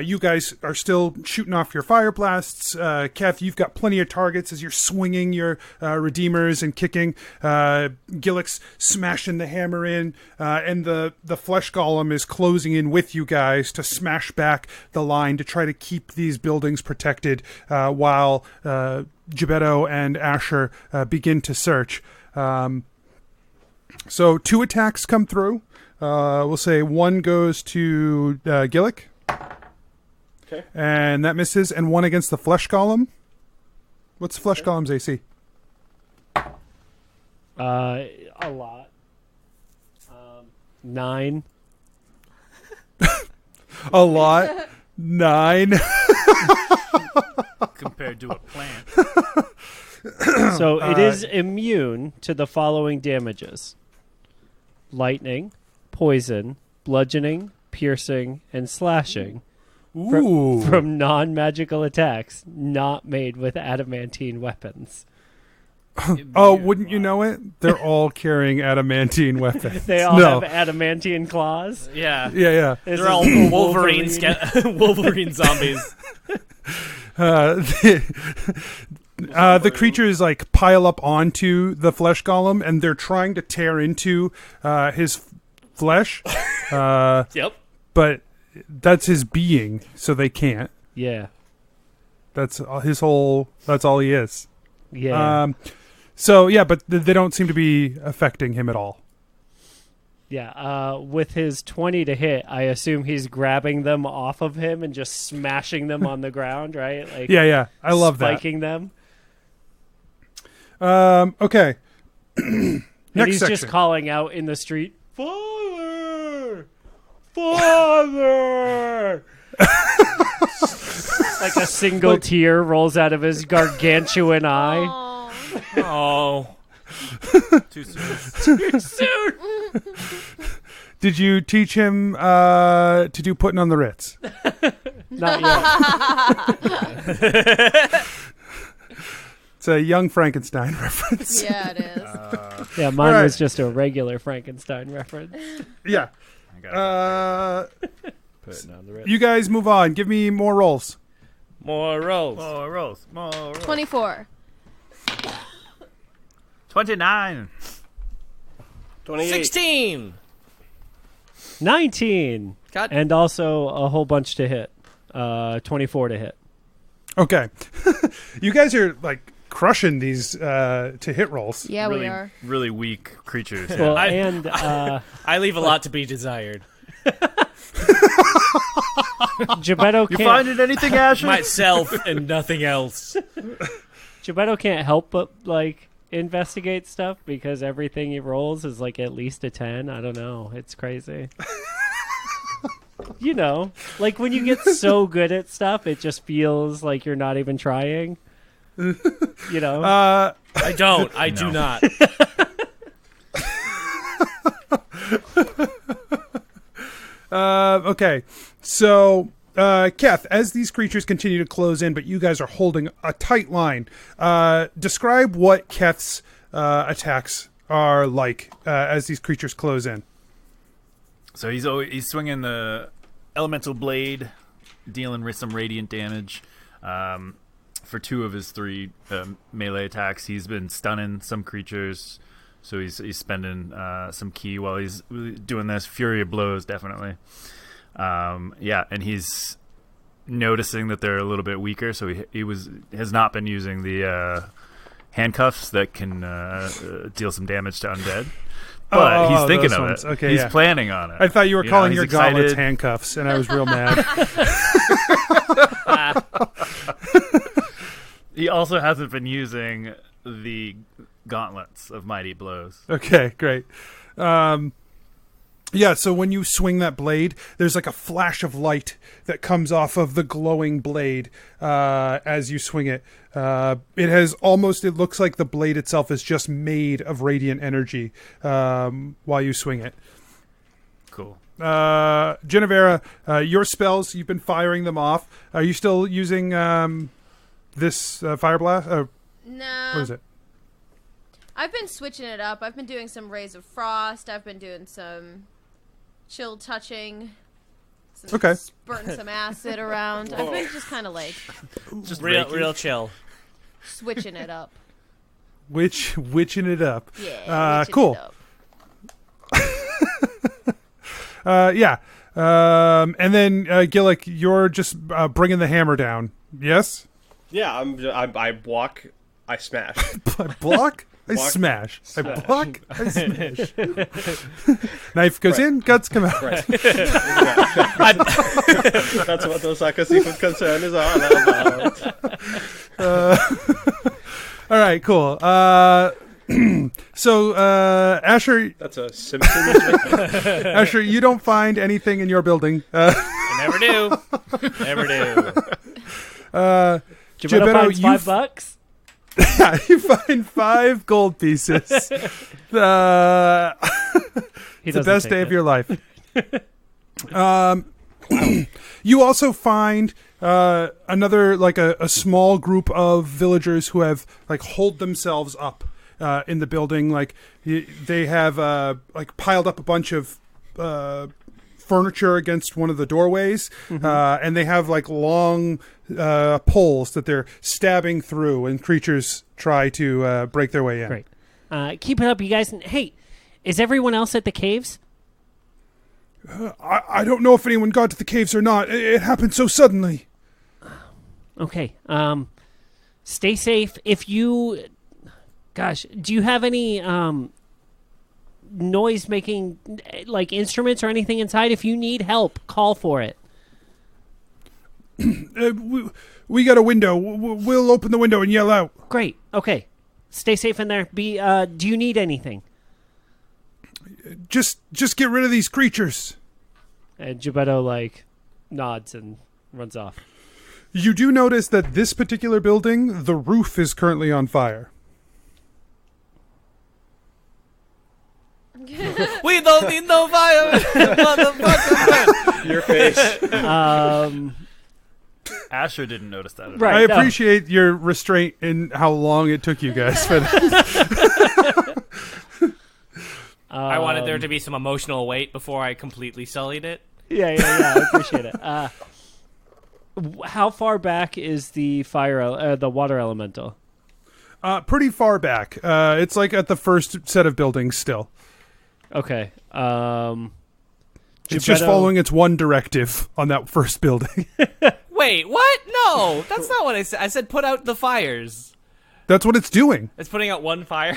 you guys are still shooting off your fire blasts. Keth, you've got plenty of targets as you're swinging your redeemers and kicking. Gillik's smashing the hammer in, and the flesh golem is closing in with you guys to smash back the line to try to keep these buildings protected while Gebetto and Asher begin to search. So 2 attacks come through. We'll say 1 goes to Gillik. Okay. And that misses. And 1 against the flesh golem. What's the flesh golem's AC? A lot. 9. A lot. 9. Compared to a plant. So it is immune to the following damages: lightning, poison, bludgeoning, piercing, and slashing Ooh. from non-magical attacks not made with adamantine weapons. Oh, wouldn't you know it? They're all carrying adamantine weapons. They all No. have adamantine claws. Yeah. Yeah. This They're all is Wolverine, Wolverine zombies. The creatures like pile up onto the flesh golem, and they're trying to tear into his flesh. Yep. But that's his being, so they can't. Yeah. That's his whole. That's all he is. Yeah. So yeah, but they don't seem to be affecting him at all. Yeah, with his 20 to hit, I assume he's grabbing them off of him and just smashing them on the ground, right? Like Yeah. I love that. spiking them. Okay. And Next he's section. just calling out in the street, Father! Father! Like a single tear rolls out of his gargantuan eye. Oh. Oh. Too soon. Soon! Did you teach him to do putting on the Ritz? Not yet. It's a young Frankenstein reference. Yeah, it is. Yeah, mine All right. was just a regular Frankenstein reference. Yeah. I got Putting on the red. You guys move on. Give me more rolls. More rolls. More rolls. More rolls. 24. 29. 28. 16. 19. God. And also a whole bunch to hit. 24 to hit. Okay. You guys are like crushing these to hit rolls. Yeah, really, we are. really weak creatures. Well, I- and I leave a lot to be desired. Gebetto You can't. finding anything, Asher? Myself and nothing else. Gebetto can't help but like investigate stuff because everything he rolls is like at least a 10. I don't know. It's crazy. You know, like when you get so good at stuff, it just feels like you're not even trying. You know. I don't. I do No. not. Okay. So, Keth, as these creatures continue to close in, but you guys are holding a tight line, describe what Keth's attacks are like as these creatures close in. So he's swinging the elemental blade, dealing with some radiant damage. For 2 of his 3 melee attacks, he's been stunning some creatures. So he's spending some ki while he's doing this. Fury of blows, definitely. And he's noticing that they're a little bit weaker. So he has not been using the handcuffs that can deal some damage to undead. But he's thinking those of ones. it. Okay, He's yeah. planning on it. I thought you were calling he's your gauntlets excited. handcuffs, and I was real mad. He also hasn't been using the gauntlets of mighty blows. Okay, great. Yeah, so when you swing that blade, there's like a flash of light that comes off of the glowing blade as you swing it. It looks like the blade itself is just made of radiant energy while you swing it. Cool. Jennuvera, your spells, you've been firing them off. Are you still using this fire blast? No. What is it? I've been switching it up. I've been doing some Rays of Frost. I've been doing some chill touching. Okay. Spurting some acid around. I've been just kind of like Just Real chill. switching it up. Witching it up. Yeah. witching Cool. it up. Yeah. And then Gillik, you're just bringing the hammer down. Yes. Yeah, I block, I smash. I block. I Block, smash. I smash. block. I smash. Knife goes in. Guts come out. Right. That's what Osaka Seafood Concern is all about. All right. Cool. So, Asher, That's a Simpson. Asher, you don't find anything in your building. I never do. Never do. Gebetto finds you $5. Yeah, you find 5 gold pieces. He It's the doesn't best take day it. of your life. You also find another, like a small group of villagers who have like holed themselves up in the building. Like they have like piled up a bunch of furniture against one of the doorways, and they have like long poles that they're stabbing through, and creatures try to break their way in. Great. Keep it up, you guys. And, hey, is everyone else at the caves? I don't know if anyone got to the caves or not. It happened so suddenly. Okay. Stay safe. If you, gosh, do you have any noise-making like instruments or anything inside. If you need help, call for it. We got a window. We'll open the window and yell out. Great. Okay. Stay safe in there. Do you need anything? Just get rid of these creatures. And Gebeddo, like, nods and runs off. You do notice that this particular building, the roof is currently on fire. We don't need no fire, motherfucker. Your face. Asher didn't notice that at all. Right. I no. appreciate your restraint in how long it took you guys for that. I wanted there to be some emotional weight before I completely sullied it. Yeah, I appreciate it. How far back is the the water elemental? Pretty far back. It's like at the first set of buildings still. Okay. It's just following its one directive on that first building. Wait, what? No, that's not what I said. I said put out the fires. That's what it's doing. It's putting out one fire.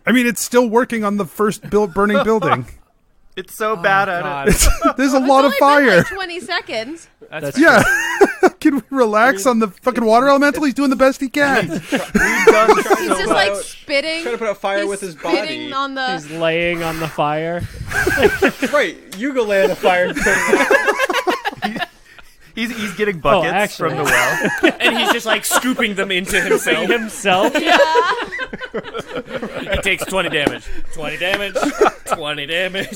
I mean, it's still working on the first burning building. It's so bad at it. There's a It's lot of only been fire. like 20 seconds. That's Yeah. Can we relax on the fucking water elemental? He's doing the best he can. He's just like spitting. Trying to put out fire He's with his spitting body. on the. He's laying on the fire. Right, you go lay on the fire and put it out. He's getting buckets actually. from the well. and he's just like scooping them into himself. Himself? He takes 20 damage. 20 damage. 20 damage.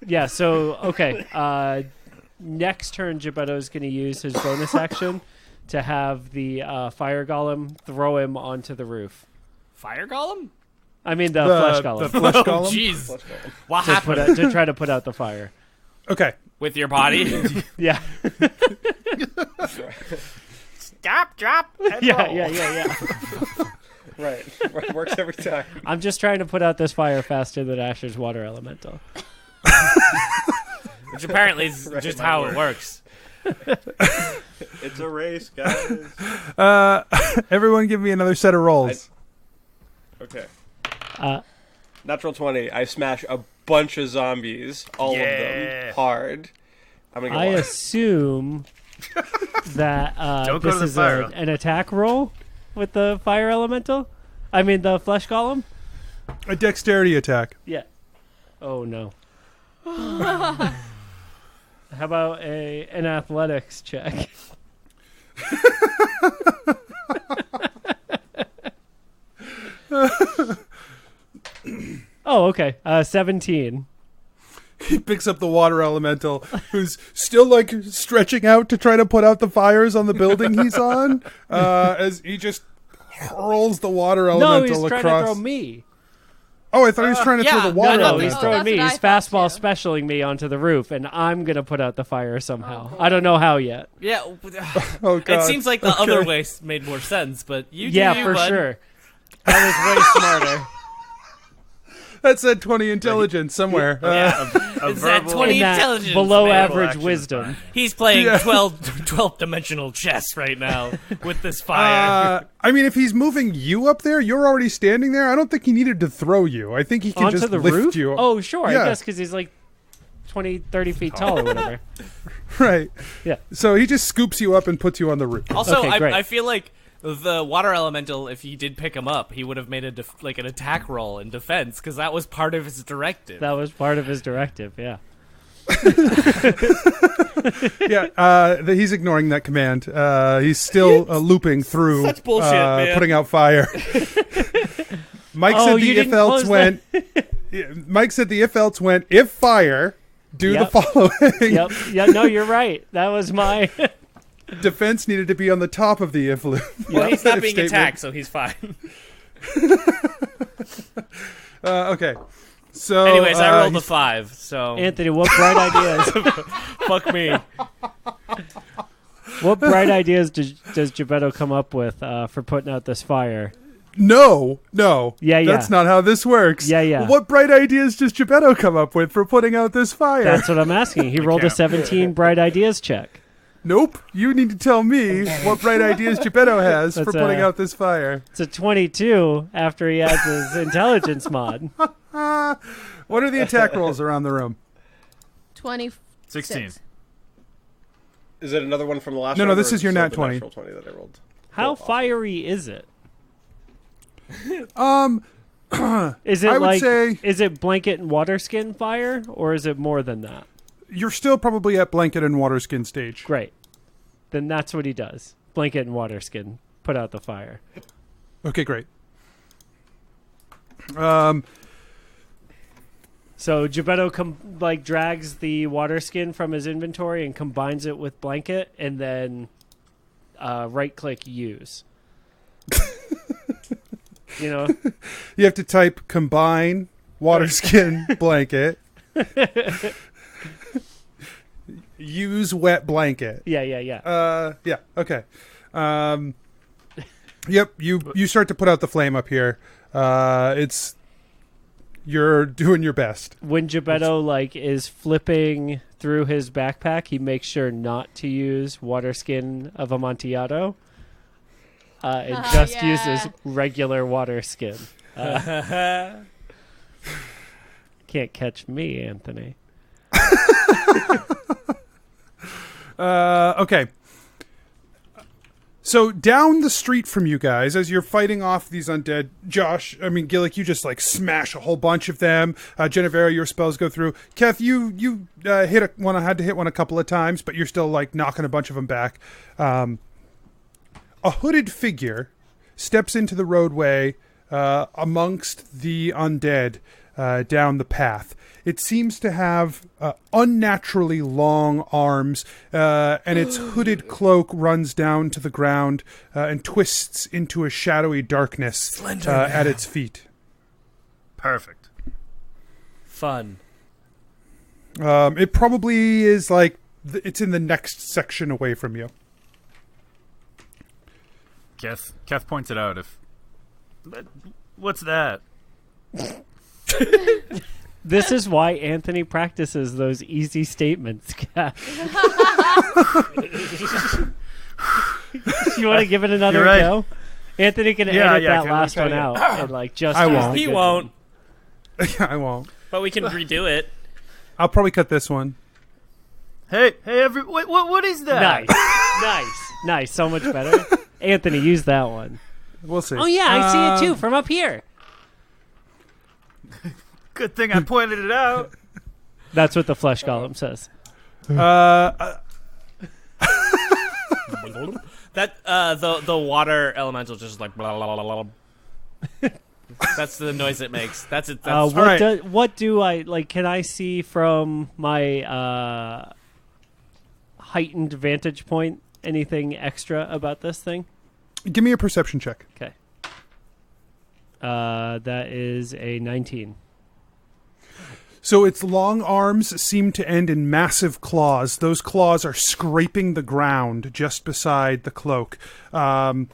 Yeah, so, okay. Next turn, Gebeddo's going to use his bonus action to have the fire golem throw him onto the roof. Fire golem? I mean, the flesh golem. The flesh Oh, golem? jeez. What to, happened? to try to put out the fire. Okay. With your body? Yeah. Stop, drop, and Yeah. Right, works every time. I'm just trying to put out this fire faster than Asher's water elemental. Which apparently is Right, just might how work. it works. It's a race, guys. Everyone give me another set of rolls. Okay. Uh, Natural 20. I smash a bunch of zombies, all of Yeah. them, hard. I'm gonna go I on. assume that Don't go this to the is fire. an attack roll with the fire elemental. I mean, the flesh golem. A dexterity attack. Yeah. Oh no. How about an athletics check? Oh, okay. 17. He picks up the water elemental, who's still like stretching out to try to put out the fires on the building he's on, as he just hurls the water No, elemental he's across. trying to throw me. Oh, I thought he was trying to yeah, throw the water No, elemental. he's Oh, throwing that's me. what I He's thought, fastball too. specialing me onto the roof, and I'm gonna put out the fire somehow. I don't know how yet. Yeah. Oh, God. It seems like the Okay. other way made more sense, but you Yeah, do you, for bud. sure. That was way smarter. That said 20 intelligence somewhere. It's that 20 In that intelligence. below man. average action is wisdom. fine. He's playing Yeah. 12 dimensional chess right now with this fire. I mean, if he's moving you up there, you're already standing there. I don't think he needed to throw you. I think he can Onto just the lift roof? you. Oh, sure. Yeah. I guess because he's like 20, 30 feet tall or whatever. Right. Yeah. So he just scoops you up and puts you on the roof. Also, Okay, great. I feel like the water elemental, if he did pick him up, he would have made an attack roll in defense, because that was part of his directive. That was part of his directive, yeah. Yeah, he's ignoring that command. He's still looping through, Such bullshit, man. putting out fire. Mike Oh, said you the if didn't else close went. Yeah, Mike said the if else went. If fire, do Yep. the following. Yep. Yeah, no, you're right. That was my... Defense needed to be on the top of the if loop. Well, he's not If being statement. attacked, so he's fine. Okay. So, Anyways, I rolled a he's- 5, so Anthony, what bright ideas? fuck me. What bright ideas does Gebeddo come up with for putting out this fire? No. Yeah. That's not how this works. Yeah. What bright ideas does Gebeddo come up with for putting out this fire? That's what I'm asking. He rolled a can't. 17 bright ideas check. Nope. You need to tell me what bright ideas Gebeddo has for putting out this fire. It's a 22 after he adds his intelligence mod. What are the attack rolls around the room? 16. Is it another one from the last No, round? this or is your the nat 20. natural 20 that I rolled? How fiery is it? Is it I would like say- is it blanket and water skin fire, or is it more than that? You're still probably at blanket and water skin stage. Great. Then that's what he does. Blanket and water skin. Put out the fire. Okay, great. So Gebeddo drags the water skin from his inventory and combines it with blanket, and then right-click use. You have to type combine water skin blanket. Use wet blanket. Yeah. Yeah. Okay. Yep. You start to put out the flame up here. You're doing your best. When Gebeddo is flipping through his backpack, he makes sure not to use water skin of Amontillado. And just uses regular water skin. Can't catch me, Anthony. Okay. So down the street from you guys, as you're fighting off these undead, Gillik, you just smash a whole bunch of them. Jennuvera, your spells go through. Keth, you had to hit one a couple of times, but you're still knocking a bunch of them back. A hooded figure steps into the roadway amongst the undead down the path. It seems to have unnaturally long arms, and its hooded cloak runs down to the ground and twists into a shadowy darkness at its feet. Perfect. Fun. It probably is it's in the next section away from you. Keth points it out. What's that? This is why Anthony practices those easy statements, Kat. You want to give it another right. go? Anthony can edit that last one out and just. I use won't. the He good won't. one. I won't. But we can redo it. I'll probably cut this one. Hey, what is that? Nice. So much better. Anthony, use that one. We'll see. Oh yeah, I see it too from up here. Good thing I pointed it out. That's what the flesh golem says. That the water elemental just blah, blah, blah, blah, blah. That's the noise it makes. That's it. That's What do I can I see from my heightened vantage point anything extra about this thing? Give me a perception check. Okay. That is a 19. So its long arms seem to end in massive claws. Those claws are scraping the ground just beside the cloak. The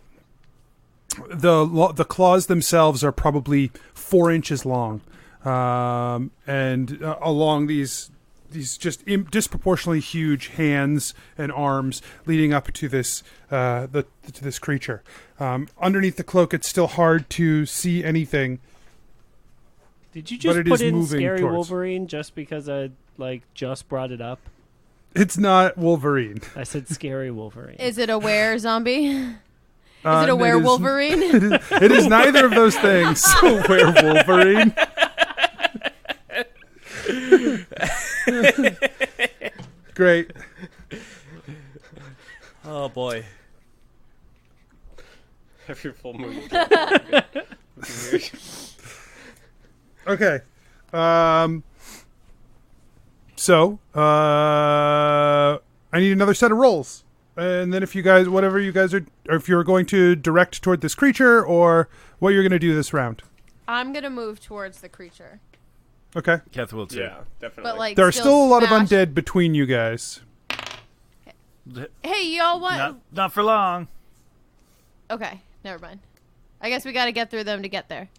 claws themselves are probably 4 inches long, and along these just disproportionately huge hands and arms leading up to this to this creature. Underneath the cloak, it's still hard to see anything. Did you just put in Scary towards. Wolverine just because I just brought it up? It's not Wolverine. I said Scary Wolverine. Is it a were zombie? Is it a werewolverine? It is neither of those things. Werewolverine. Great. Oh boy. Every full moon. Okay. So, I need another set of rolls. And then if you guys, whatever you guys are, or if you're going to direct toward this creature or what you're going to do this round. I'm going to move towards the creature. Okay. Keth will too. Yeah, definitely. But There are still a lot of smash- undead between you guys. Hey, y'all want... Not for long. Okay, never mind. I guess we got to get through them to get there.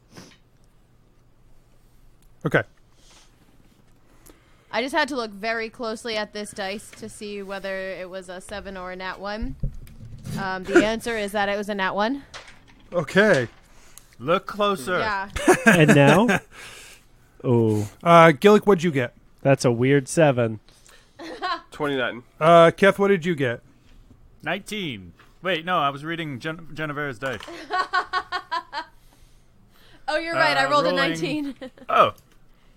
Okay. I just had to look very closely at this dice to see whether it was a 7 or a nat 1. The answer is that it was a nat 1. Okay. Look closer. Yeah. And now? Oh, Gillik, what'd you get? that's a weird 7. 29. Keth, what did you get? 19. Wait, no, I was reading Jennuvera's dice. Oh, you're right. I rolled rolling. a 19. Oh,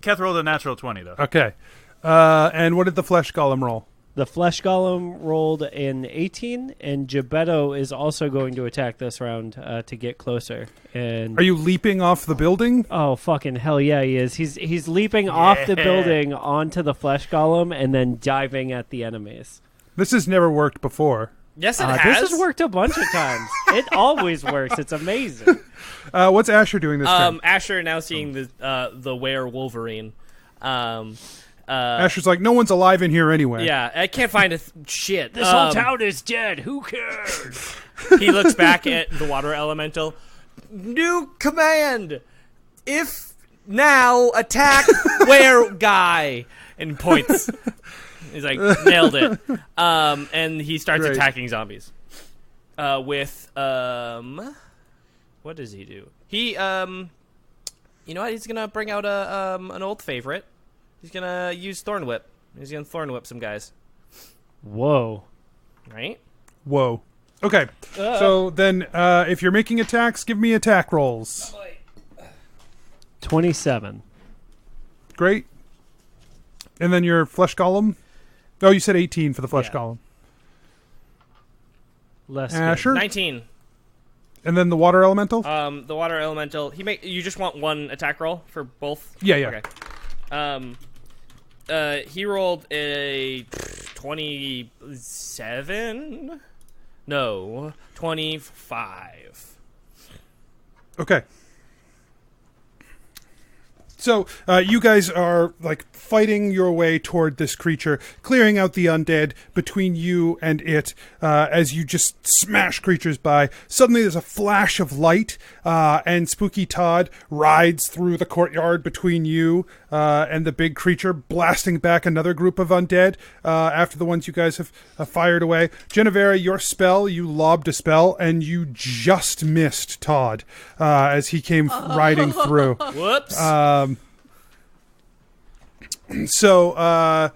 Keth rolled a natural 20 though. Okay. And what did the flesh golem roll? The flesh golem rolled an 18, and Gebeddo is also going to attack this round to get closer. And Are you leaping off the building? oh, fucking hell yeah, he is. He's leaping off the building onto the flesh golem and then diving at the enemies. This has never worked before. Yes, it has. This has worked a bunch of times. It always works. It's amazing. What's Asher doing this time? Asher now seeing the were-Wolverine. Asher's like, no one's alive in here anyway. Yeah, I can't find shit. This whole town is dead. Who cares? He looks back at the water elemental. New command. If now attack were guy and points. He's like, nailed it. And he starts Great. attacking zombies. With what does he do? He you know what? He's gonna bring out an old favorite. He's gonna use Thorn Whip. He's gonna Thorn Whip some guys. Whoa. Right? Whoa. Okay. So then, if you're making attacks, give me attack rolls. 27. Great. And then your flesh golem. Oh, you said 18 for the flesh Yeah. golem. Less good. Asher. 19. And then the water elemental. The water elemental. You just want one attack roll for both? Yeah. Okay. He rolled a 27? No, 25. Okay. So you guys are like fighting your way toward this creature, clearing out the undead between you and it as you just smash creatures by. Suddenly there's a flash of light and Spooky Todd rides through the courtyard between you and the big creature, blasting back another group of undead after the ones you guys have fired away. Jennuvera, your spell, you lobbed a spell and you just missed Todd as he came riding through. Whoops. So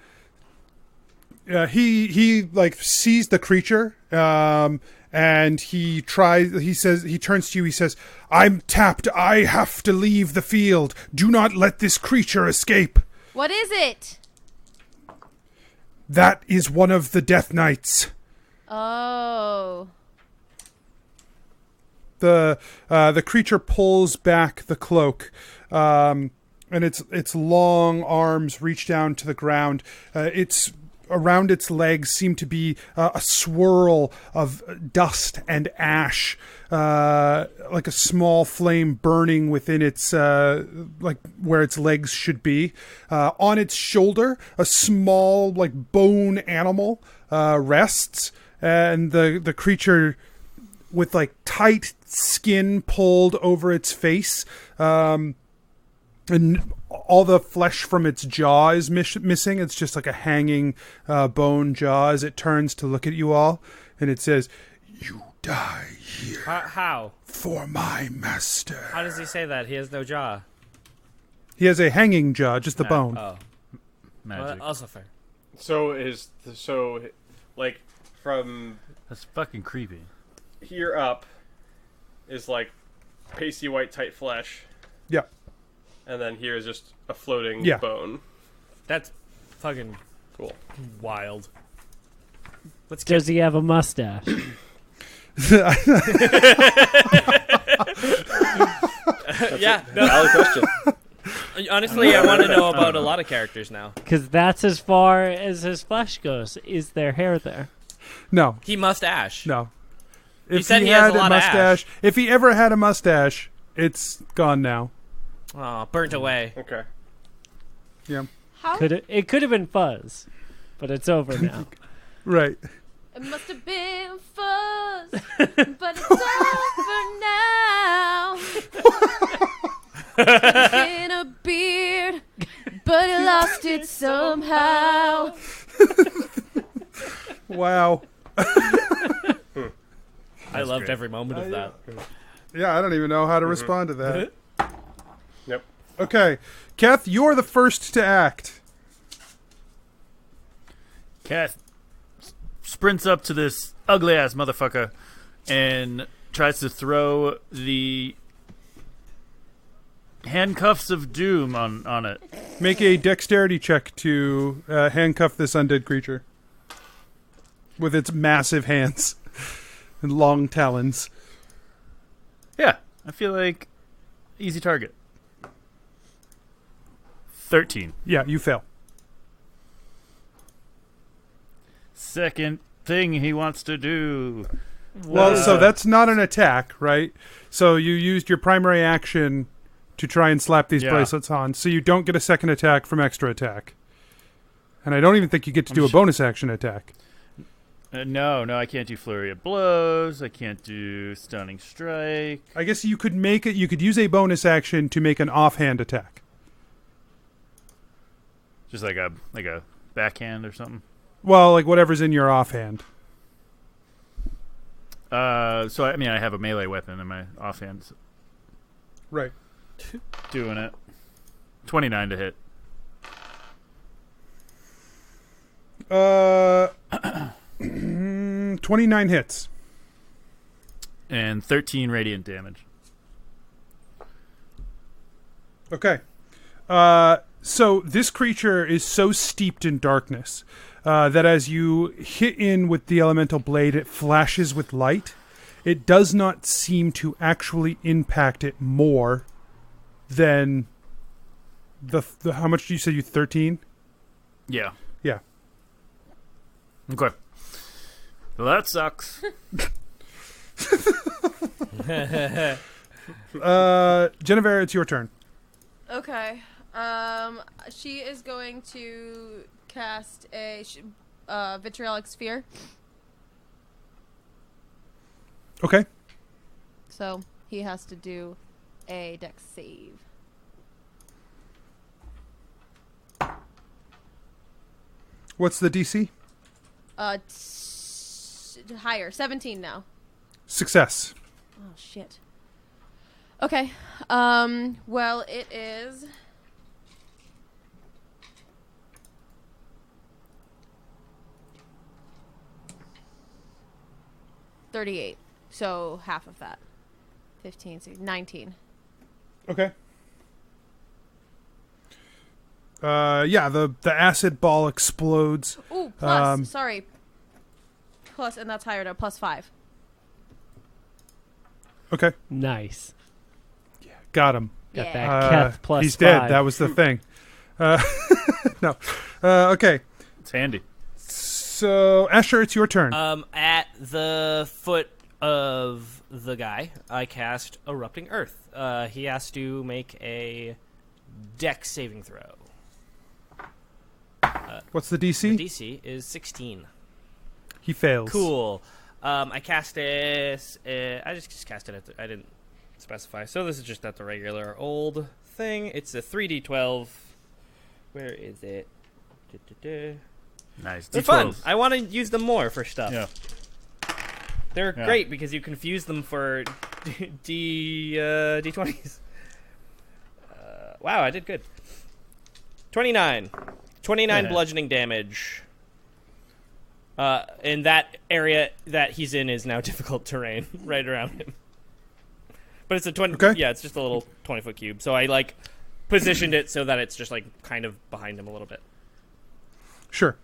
he like sees the creature and he turns to you, he says, I'm tapped, I have to leave the field, do not let this creature escape. What is it? That is one of the Death Knights. Oh. The creature pulls back the cloak, and its long arms reach down to the ground. It's around its legs seem to be a swirl of dust and ash, like a small flame burning within its like where its legs should be. On its shoulder, a small like bone animal rests, and the creature, with like tight skin pulled over its face, and all the flesh from its jaw is missing. It's just like a hanging bone jaw as it turns to look at you all, and it says, "You die here How? for my master." How does he say that? He has no jaw. He has a hanging jaw, just the bone. Oh. Magic. Well, also fair. So like from That's fucking creepy. here up is like pasty white tight flesh, Yeah. and then here is just a floating Yeah. bone. That's fucking Cool. wild. Let's get Does he have a mustache? yeah. No, Valid question. honestly, I want to know about a lot of characters now. Because that's as far as his flesh goes. Is there hair there? No, He must ash. no. You If said he he has had a lot of mustache, if he ever had a mustache, it's gone now. Oh, burnt away. Okay. Yeah. How? It could have been fuzz, but it's over now. Right. It must have been fuzz, but it's over now. In a beard, but it lost it somehow. somehow. Wow. I loved every moment of that. Yeah, I don't even know how to respond to that. Yep. Okay. Keth, you're the first to act. Keth sprints up to this ugly ass motherfucker and tries to throw the handcuffs of doom on it. Make a dexterity check to handcuff this undead creature with its massive hands and long talons. Yeah, I feel like easy target. 13. Yeah, you fail. Second thing he wants to do. Well, so that's not an attack, right? So you used your primary action to try and slap these bracelets on, so you don't get a second attack from extra attack. And I don't even think you get to do a bonus action attack. No, I can't do flurry of blows. I can't do stunning strike. I guess you could make it. You could use a bonus action to make an offhand attack. Just like a backhand or something. Well, like whatever's in your offhand. So I mean, I have a melee weapon in my offhand. Right. Doing it. 29 to hit. 29 hits. And 13 radiant damage. Okay. So this creature is so steeped in darkness that as you hit in with the elemental blade, it flashes with light. It does not seem to actually impact it more than the how much did you say you 13? Yeah. Yeah. Okay. Well, that sucks. Jennifer, it's your turn. Okay. She is going to cast a vitriolic sphere. Okay. So he has to do a dex save. What's the DC? Higher. 17 now. Success. Oh, shit. Okay. Well, it is... $38. So half of that. 15, 16, 19. Okay. Yeah, the acid ball explodes. Ooh, plus. Sorry. Plus, and that's higher now. Plus 5. Okay. Nice. Got him. Got Yeah. that Keth plus He's 5. dead. That was the thing. No. Okay. It's handy. So, Asher, it's your turn. At the foot of the guy, I cast Erupting Earth. He has to make a dex saving throw. What's the DC? The DC is 16. He fails. Cool. I cast this. I just cast it I didn't specify. So this is just at the regular old thing. It's a 3d12. Where is it? Nice. They're D12s. fun. I want to use them more for stuff. Yeah. They're Yeah. great because you confuse them for D20s. Wow, I did good. 29. 29 Yeah. bludgeoning damage. And that area that he's in is now difficult terrain right around him. But it's a 20. Okay. Yeah, it's just a little 20-foot cube. So I positioned it so that it's just kind of behind him a little bit. Sure.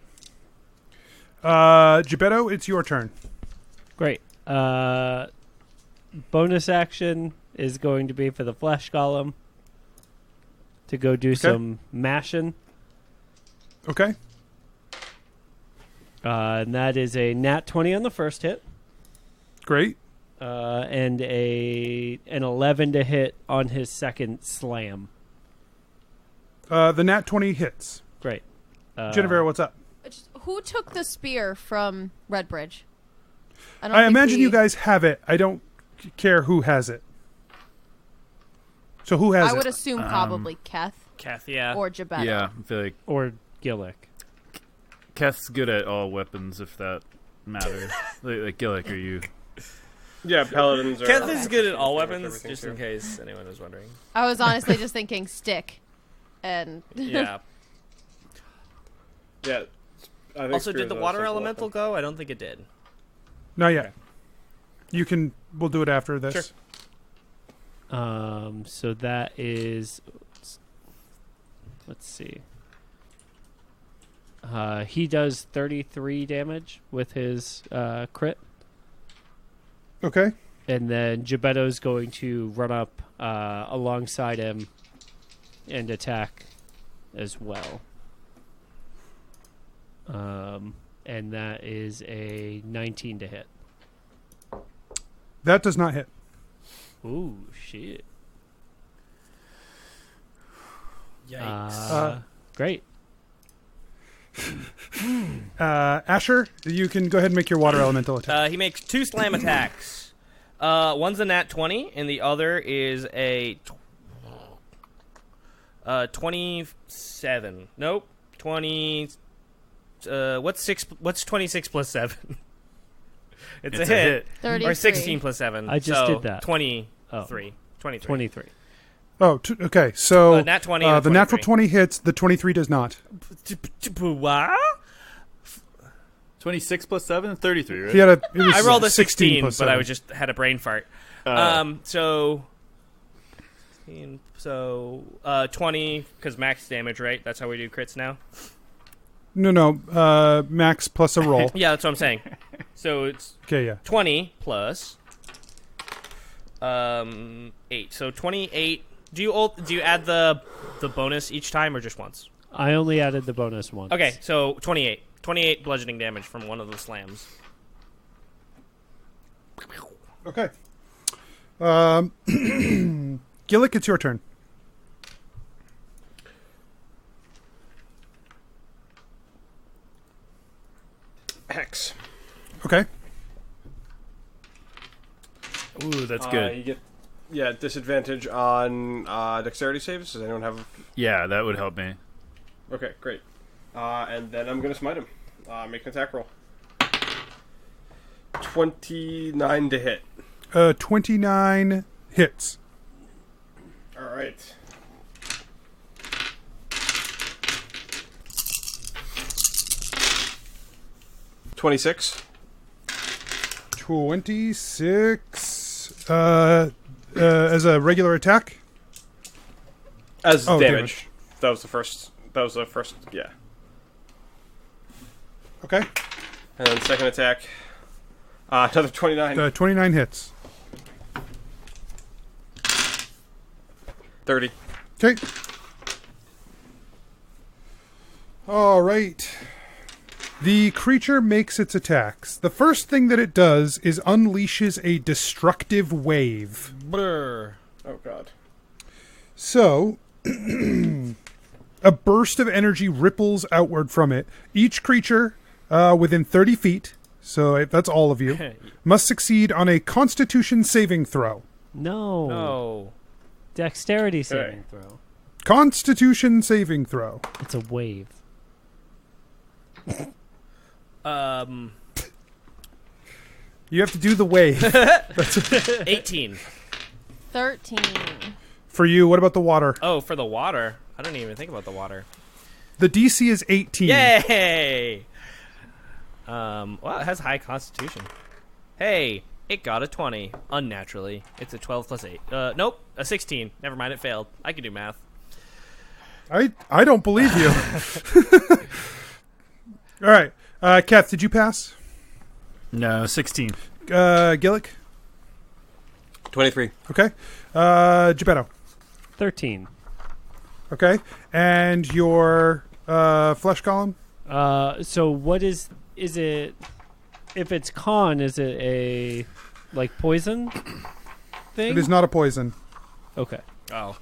Gebetto, it's your turn. Great. Bonus action is going to be for the flesh golem to go do some mashing. Okay. And that is a nat 20 on the first hit. Great. And an 11 to hit on his second slam. The nat 20 hits. Great. Jennifer, what's up? Who took the spear from Redbridge? don't I think imagine we- you guys have it. I don't care who has it. So who has I it? would assume probably Keth Keth, yeah. or Gebetto. Yeah, I feel like Or Gillik. Keth's good at all weapons, if that matters. like Gillik, are you? Yeah, paladins are... Keth is good at all pretty much weapons, everything, just too. in case anyone was wondering. I was honestly just thinking stick, and Yeah. Yeah. I think Also, spear did is the a water simple elemental weapon. go? I don't think it did. Not yet. You can. We'll do it after this. Sure. So that is. Let's see. He does 33 damage with his crit, Okay. and then Gebeddo's going to run up alongside him and attack as well. And that is a 19 to hit. That does not hit. Ooh, shit. Yikes. Great. Asher, you can go ahead and make your water elemental attack. He makes 2 slam attacks. One's a nat 20, and the other is a 27. Nope, 20. What's 26 plus 7? It's a hit. 33. Or 16 plus 7. I just did that. 23. Oh. 23. 23. Oh, okay. So nat 20 and a the natural 23. 20 hits. The 23 does not. What? 26 plus 7, 33, right? He had it was I rolled a 16 16, plus but I 7. was just had a brain fart. So 20 because max damage, right? That's how we do crits now. No. Max plus a roll. Yeah, that's what I'm saying. So it's Okay, yeah. 20 plus 8. So 28. Do you add the bonus each time or just once? I only added the bonus once. Okay, so 28. 28 bludgeoning damage from one of the slams. Okay. Gillik, it's your turn. Hex. Okay. Ooh, that's good. You get disadvantage on dexterity saves. Does anyone have... Yeah, that would help me. Okay, great. And then I'm going to smite him. Make an attack roll. 29 to hit. 29 hits. All right. $26. 26. As a regular attack? As Oh, damage. That was the first. Yeah. Okay. And then second attack. Another 29. 29 hits. 30. Okay. All right. The creature makes its attacks. The first thing that it does is unleashes a destructive wave. Brr. Oh, God. So, a burst of energy ripples outward from it. Each creature within 30 feet, so that's all of you, must succeed on a Constitution saving throw. No. No. Dexterity saving throw. Constitution saving throw. It's a wave. You have to do the wave. 18. 13. For you, what about the water? Oh, for the water. I don't even think about the water. The DC is 18. Yay! Well, it has high constitution. Hey, it got a 20. Unnaturally. It's a 12 plus 8. Nope, a 16. Never mind, it failed. I can do math. I don't believe you. All right. Keth, did you pass? No, 16. Gillik? 23. Okay. Gebeddo? 13. Okay. And your flesh column? So what is it? If it's con, is it a like poison thing? It is not a poison. Okay. Oh.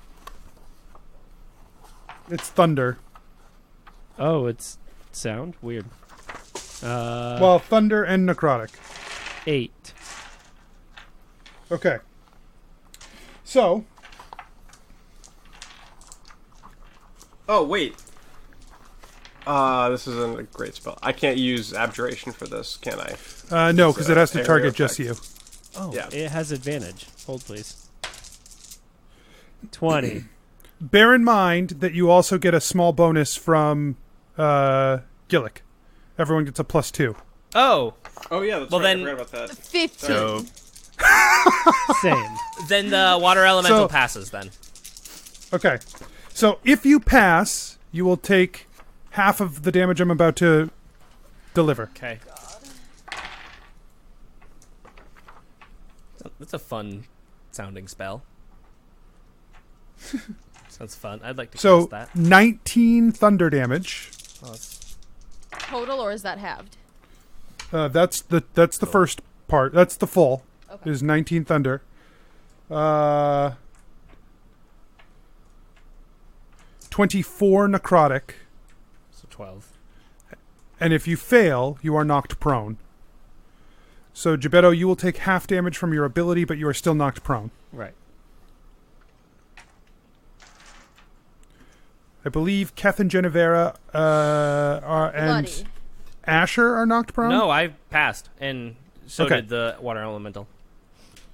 It's thunder. Oh, it's sound weird. Well, thunder and necrotic. 8. Okay. So, Oh, wait. This isn't a great spell. I can't use Abjuration for this, can I? No, because it has to area target effect. just you. Oh, Yeah. it has advantage. Hold, please. 20. Bear in mind that you also get a small bonus from Gillik. Everyone gets a +2. Oh, Oh yeah, that's Well, right. then- I forgot about that. 15. So Same. then the water elemental So- passes. Then Okay. So if you pass, you will take half of the damage I'm about to deliver. okay. That's a fun sounding spell. Sounds fun. I'd like to So cast that. 19 thunder damage. Oh, that's- Total, or is that halved? That's the first part. That's the full. Okay. Is 19 thunder. 24 necrotic. so 12. And if you fail, you are knocked prone. So, Gebeddo, you will take half damage from your ability, but you are still knocked prone. Right. I believe Keth and Jennuvera and Bloody. Asher are knocked prone. No, I passed, and so Okay. did the water elemental.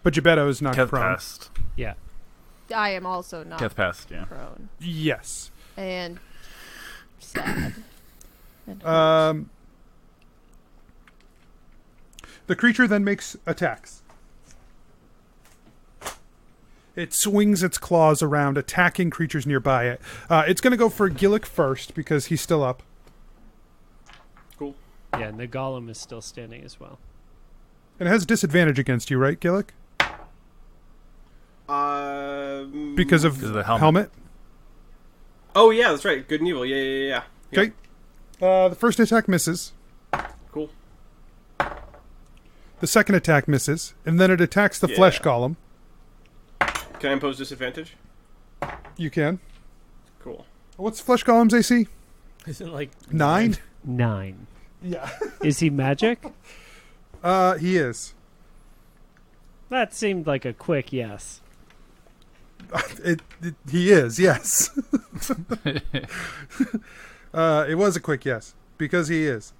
But Gebeddo is knocked Keth prone. passed. Yeah. I am also not Keth passed, yeah. prone. Yes. And sad. And The creature then makes attacks. It swings its claws around, attacking creatures nearby it. It's going to go for Gillik first because he's still up. Cool. Yeah, and the golem is still standing as well. And it has disadvantage against you, right, Gillik? Because of Because of the helmet. Oh yeah, that's right. Good and evil. Yeah. Okay. The first attack misses. Cool. The second attack misses. And then it attacks the flesh Yeah. golem. Can I impose disadvantage? You can. Cool. What's flesh golem's AC? Isn't like 9? 9. Yeah. Is he magic? He is. That seemed like a quick yes. He is, yes. It was a quick yes, because he is.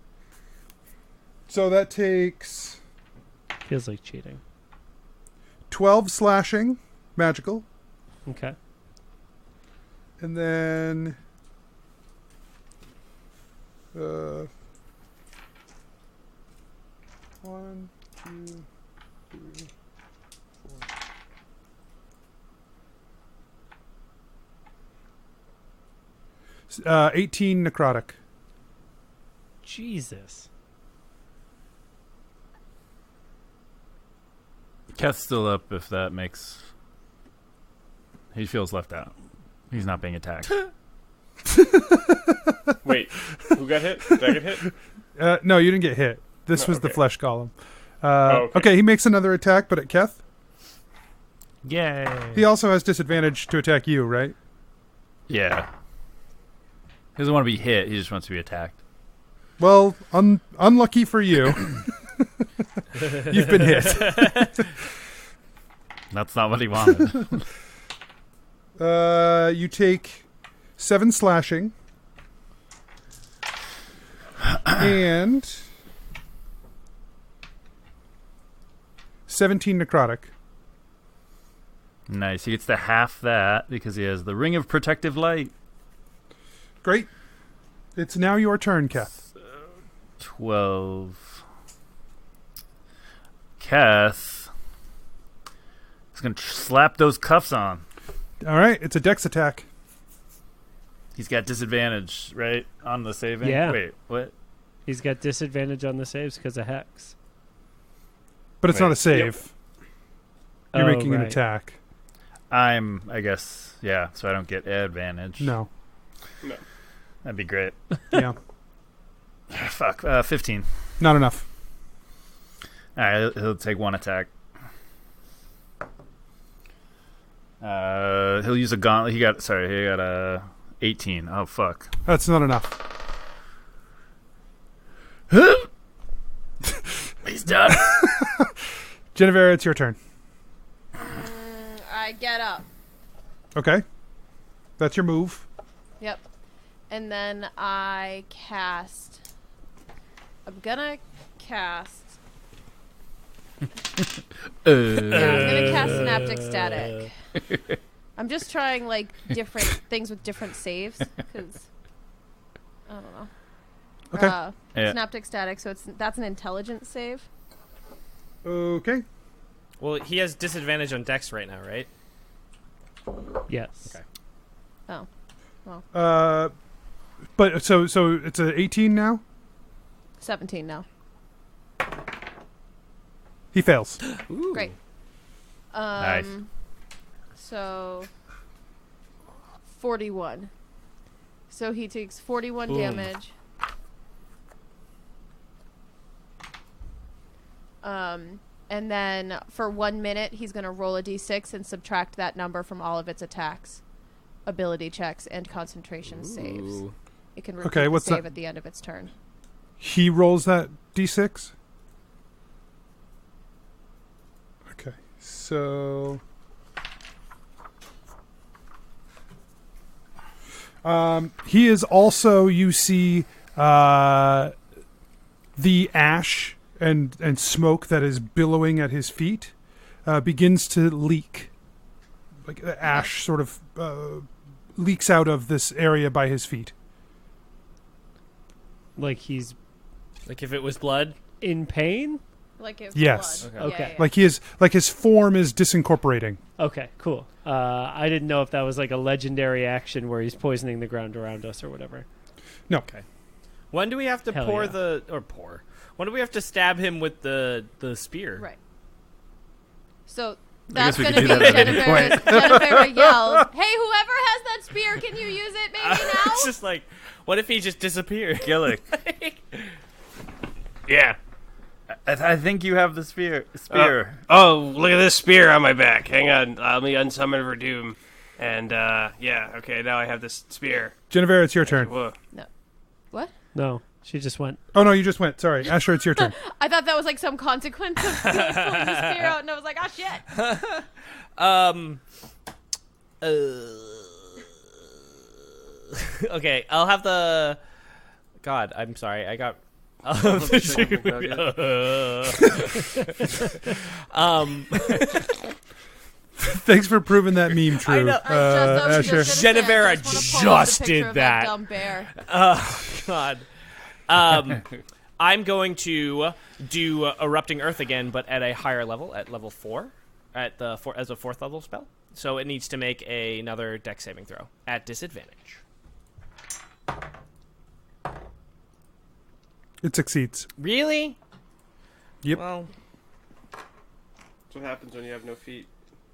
So that takes Feels like cheating. 12 slashing, magical, Okay. and then 1, 2, 3, 4. 18 necrotic. Jesus. Keth's still up if that makes... He feels left out. He's not being attacked. Wait, who got hit? Did I get hit? No, you didn't get hit. This No, was the okay. flesh golem. Okay. Okay, he makes another attack, but at Keth. Yay! He also has disadvantage to attack you, right? Yeah. He doesn't want to be hit, he just wants to be attacked. Well, unlucky for you. You've been hit. That's not what he wanted. You take 7 slashing. And 17 necrotic. Nice. He gets to half that because he has the Ring of Protective Light. Great. It's now your turn, Keth. 12. Keth is going to slap those cuffs on. All right, it's a dex attack. He's got disadvantage, right? On the saving? Yeah. Wait, what? He's got disadvantage on the saves because of Hex. But it's Wait. not a save. You're Oh, making an right. attack. I guess, yeah, so I don't get advantage. No. That'd be great. Yeah. Fuck, 15. Not enough. Alright, he'll take 1 attack. He'll use a gauntlet. He got a 18. Oh, fuck. That's not enough. He's done. Jennuvera, it's your turn. I get up. Okay. That's your move. Yep. And then I cast. I'm gonna cast. Yeah, I'm gonna cast Synaptic Static. I'm just trying like different things with different saves because I don't know. Okay. Yeah. Synaptic Static, so that's an intelligence save. Okay. Well, he has disadvantage on Dex right now, right? Yes. Okay. Oh, But so it's a 18 now. 17 now. He fails. Great. Nice. So 41. So he takes 41 Boom. damage. And then for 1 minute, he's going to roll a d6 and subtract that number from all of its attacks, ability checks, and concentration saves. It can repeat the what's save that? at the end of its turn. He rolls that d6. Okay. So he is also, you see, the ash and smoke that is billowing at his feet begins to leak. Like the ash sort of leaks out of this area by his feet. Like he's Like if it was blood. in pain? Like if Yes. blood. Okay. Yeah, yeah. Like his form is disincorporating. Okay, cool. I didn't know if that was like a legendary action where he's poisoning the ground around us or whatever. No. When do we have to Hell pour yeah. When do we have to stab him with the spear? Right. So I that's guess we going could to do be that at any Jennuvera yells, "Hey, whoever has that spear, can you use it maybe now?" It's just like, what if he just disappeared? Gillik. Yeah. I think you have the spear. Oh, look at this spear on my back. Hang on. Let me unsummon Verdum. And, yeah, okay, now I have this spear. Jennuvera, it's your turn. Whoa. What? No, she just went. Oh, no, you just went. Sorry. Asher, it's your turn. I thought that was like some consequence of pulling the spear out, and I was like, "Oh shit!" Okay, I'll have the. God, I'm sorry. I got. Thanks for proving that meme true, I know. Asher. Jennuvera just did that. Dumb bear. Oh God. I'm going to do Erupting Earth again, but at a higher level, at level 4, as a 4th level spell. So it needs to make another Dex saving throw at disadvantage. It succeeds. Really? Yep. Well, That's what happens when you have no feet.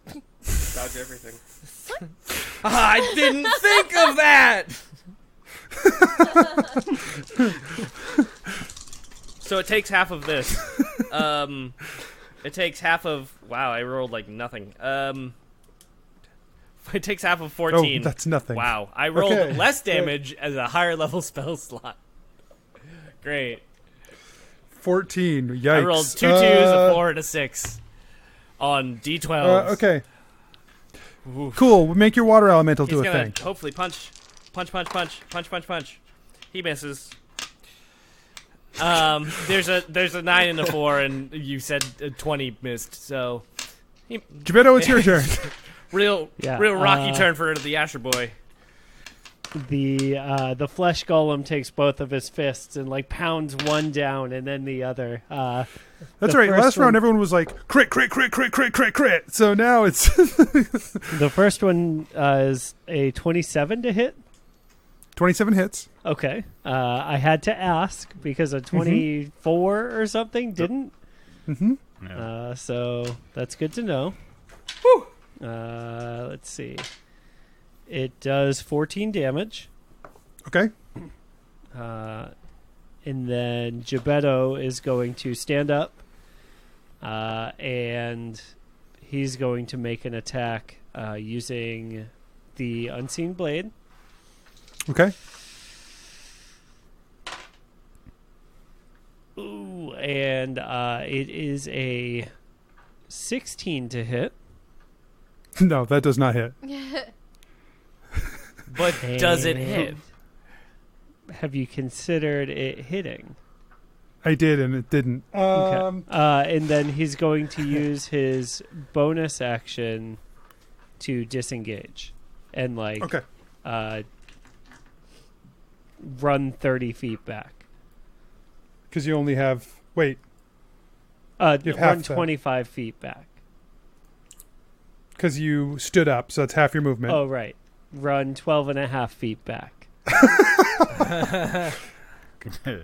Dodge everything. I didn't think of that. So it takes half of this. It takes half of. Wow, I rolled like nothing. It takes half of 14. Oh, that's nothing. Wow, I rolled Okay. less damage as a higher level spell slot. Great. 14. Yikes. I rolled 2 twos, a 4, and a 6 on D12. Okay. Cool. We'll make your water elemental He's do a gonna thing. hopefully punch. He misses. There's a 9 and a 4, and you said 20 missed. So, Gebeddo, it's your turn. real Yeah, rocky turn for the Asher boy. The flesh golem takes both of his fists and like pounds one down and then the other. That's The right. first Last round, one- everyone was like, crit, crit, crit, crit, crit, crit, crit. So now it's The first one is a 27 to hit. 27 hits. Okay. I had to ask because a 24 or something didn't. No. So that's good to know. Let's see. It does 14 damage. Okay. And then Gebeddo is going to stand up. And he's going to make an attack using the Unseen Blade. Okay. Ooh, and it is a 16 to hit. No, that does not hit. But does it hit? have you considered it hitting? I did, and it didn't. Okay. And then he's going to use his bonus action to disengage and Okay. Run 30 feet back. Because you only have... Wait. You have half run that. 25 feet back. Because you stood up, so that's half your movement. Oh, right. Run 12 and a half feet back.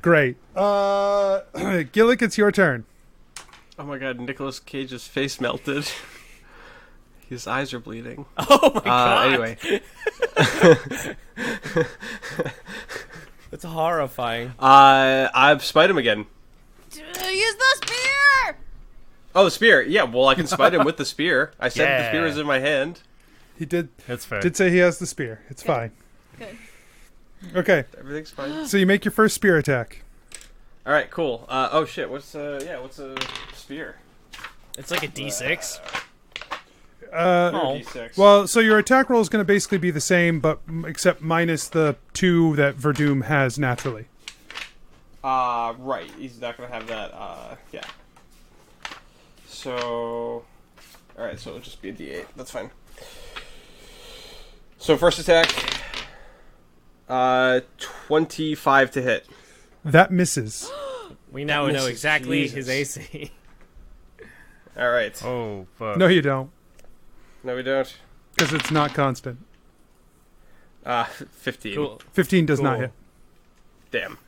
Great. Gillik, it's your turn. Oh my god, Nicolas Cage's face melted. His eyes are bleeding. Oh my god. Anyway. That's horrifying. I've spite him again. Use the spear! Oh, the spear. Yeah, well, I can spite him with the spear. I said the Yeah. spear is in my hand. He did That's fair. say he has the spear. It's fine. Good. Okay, Everything's fine. so you make your first spear attack. All right, cool. Oh shit, what's a spear? It's like a D6. D6. Well, so your attack roll is going to basically be the same, but except minus the 2 that Verdum has naturally. Right. He's not gonna have that. Yeah. So, all right. So it'll just be a D8. That's fine. So first attack, 25 to hit. That misses. We now know Misses. exactly Jesus. his AC. All right. Oh, fuck. No, you don't, No, we don't. because it's not constant. 15. Cool. 15 does not Cool. hit. Damn.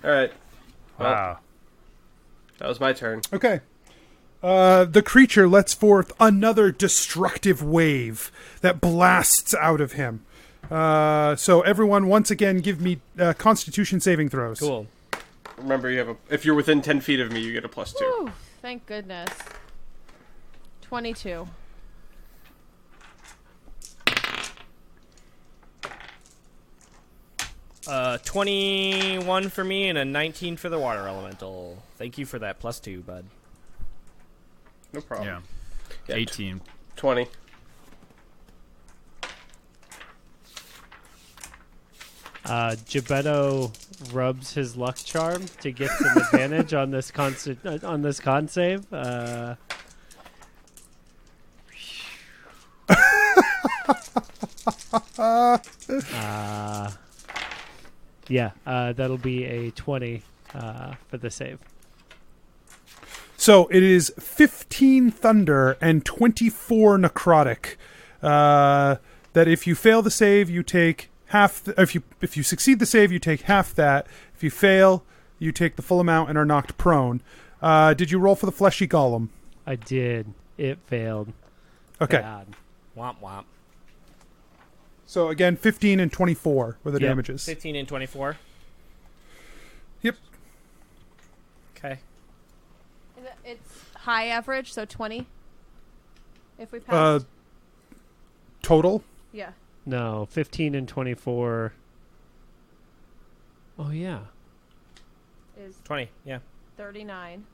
All right. Well, Wow. that was my turn. Okay. The creature lets forth another destructive wave that blasts out of him. So everyone, once again, give me Constitution saving throws. Cool. Remember, if you're within 10 feet of me, you get a +2. Whew, thank goodness. 22. Uh, 21 for me and a 19 for the water elemental. Thank you for that +2, bud. No problem. Yeah. Yeah, 18. 20. Gebetto rubs his luck charm to get some advantage on this con save. That'll be a 20 for the save. So it is 15 thunder and 24 necrotic. That if you fail the save, you take half. If you succeed the save, you take half that. If you fail, you take the full amount and are knocked prone. Did you roll for the fleshy golem? I did. It failed. Okay. Bad. Womp womp. So again, 15 and 24 were the Yep. damages. 15 and 24. Yep. Okay. It's high average, so 20. If we pass. Total. Yeah. No, 15 and 24. Oh, yeah. Is 20, yeah. 39.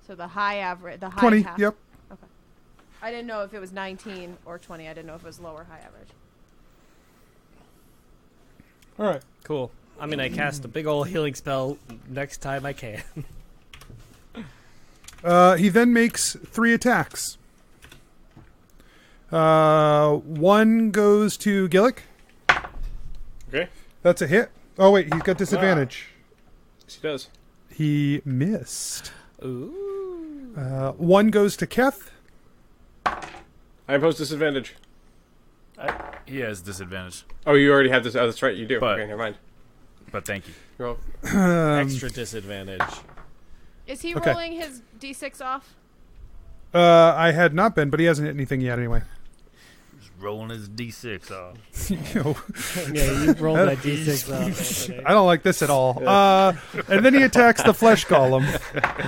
So the high average, the high 20. half. Yep. Okay. I didn't know if it was 19 or 20. I didn't know if it was low or high average. All right. Cool. I'm going to cast a big old healing spell next time I can. He then makes 3 attacks. One goes to Gillik. Okay. That's a hit. Oh, wait. He's got disadvantage. Yes, he does. He missed. Ooh. One goes to Keth. I impose disadvantage. He has disadvantage, Oh, you already have this. Oh, that's right. You do. But- Okay, never mind. but thank you. You're all- Extra disadvantage. Is he Okay. rolling his d6 off? I had not been, but he hasn't hit anything yet anyway. Just rolling his D6 off. You know, Yeah, you rolled that d6 off, Anthony. I don't like this at all. And then he attacks the flesh golem.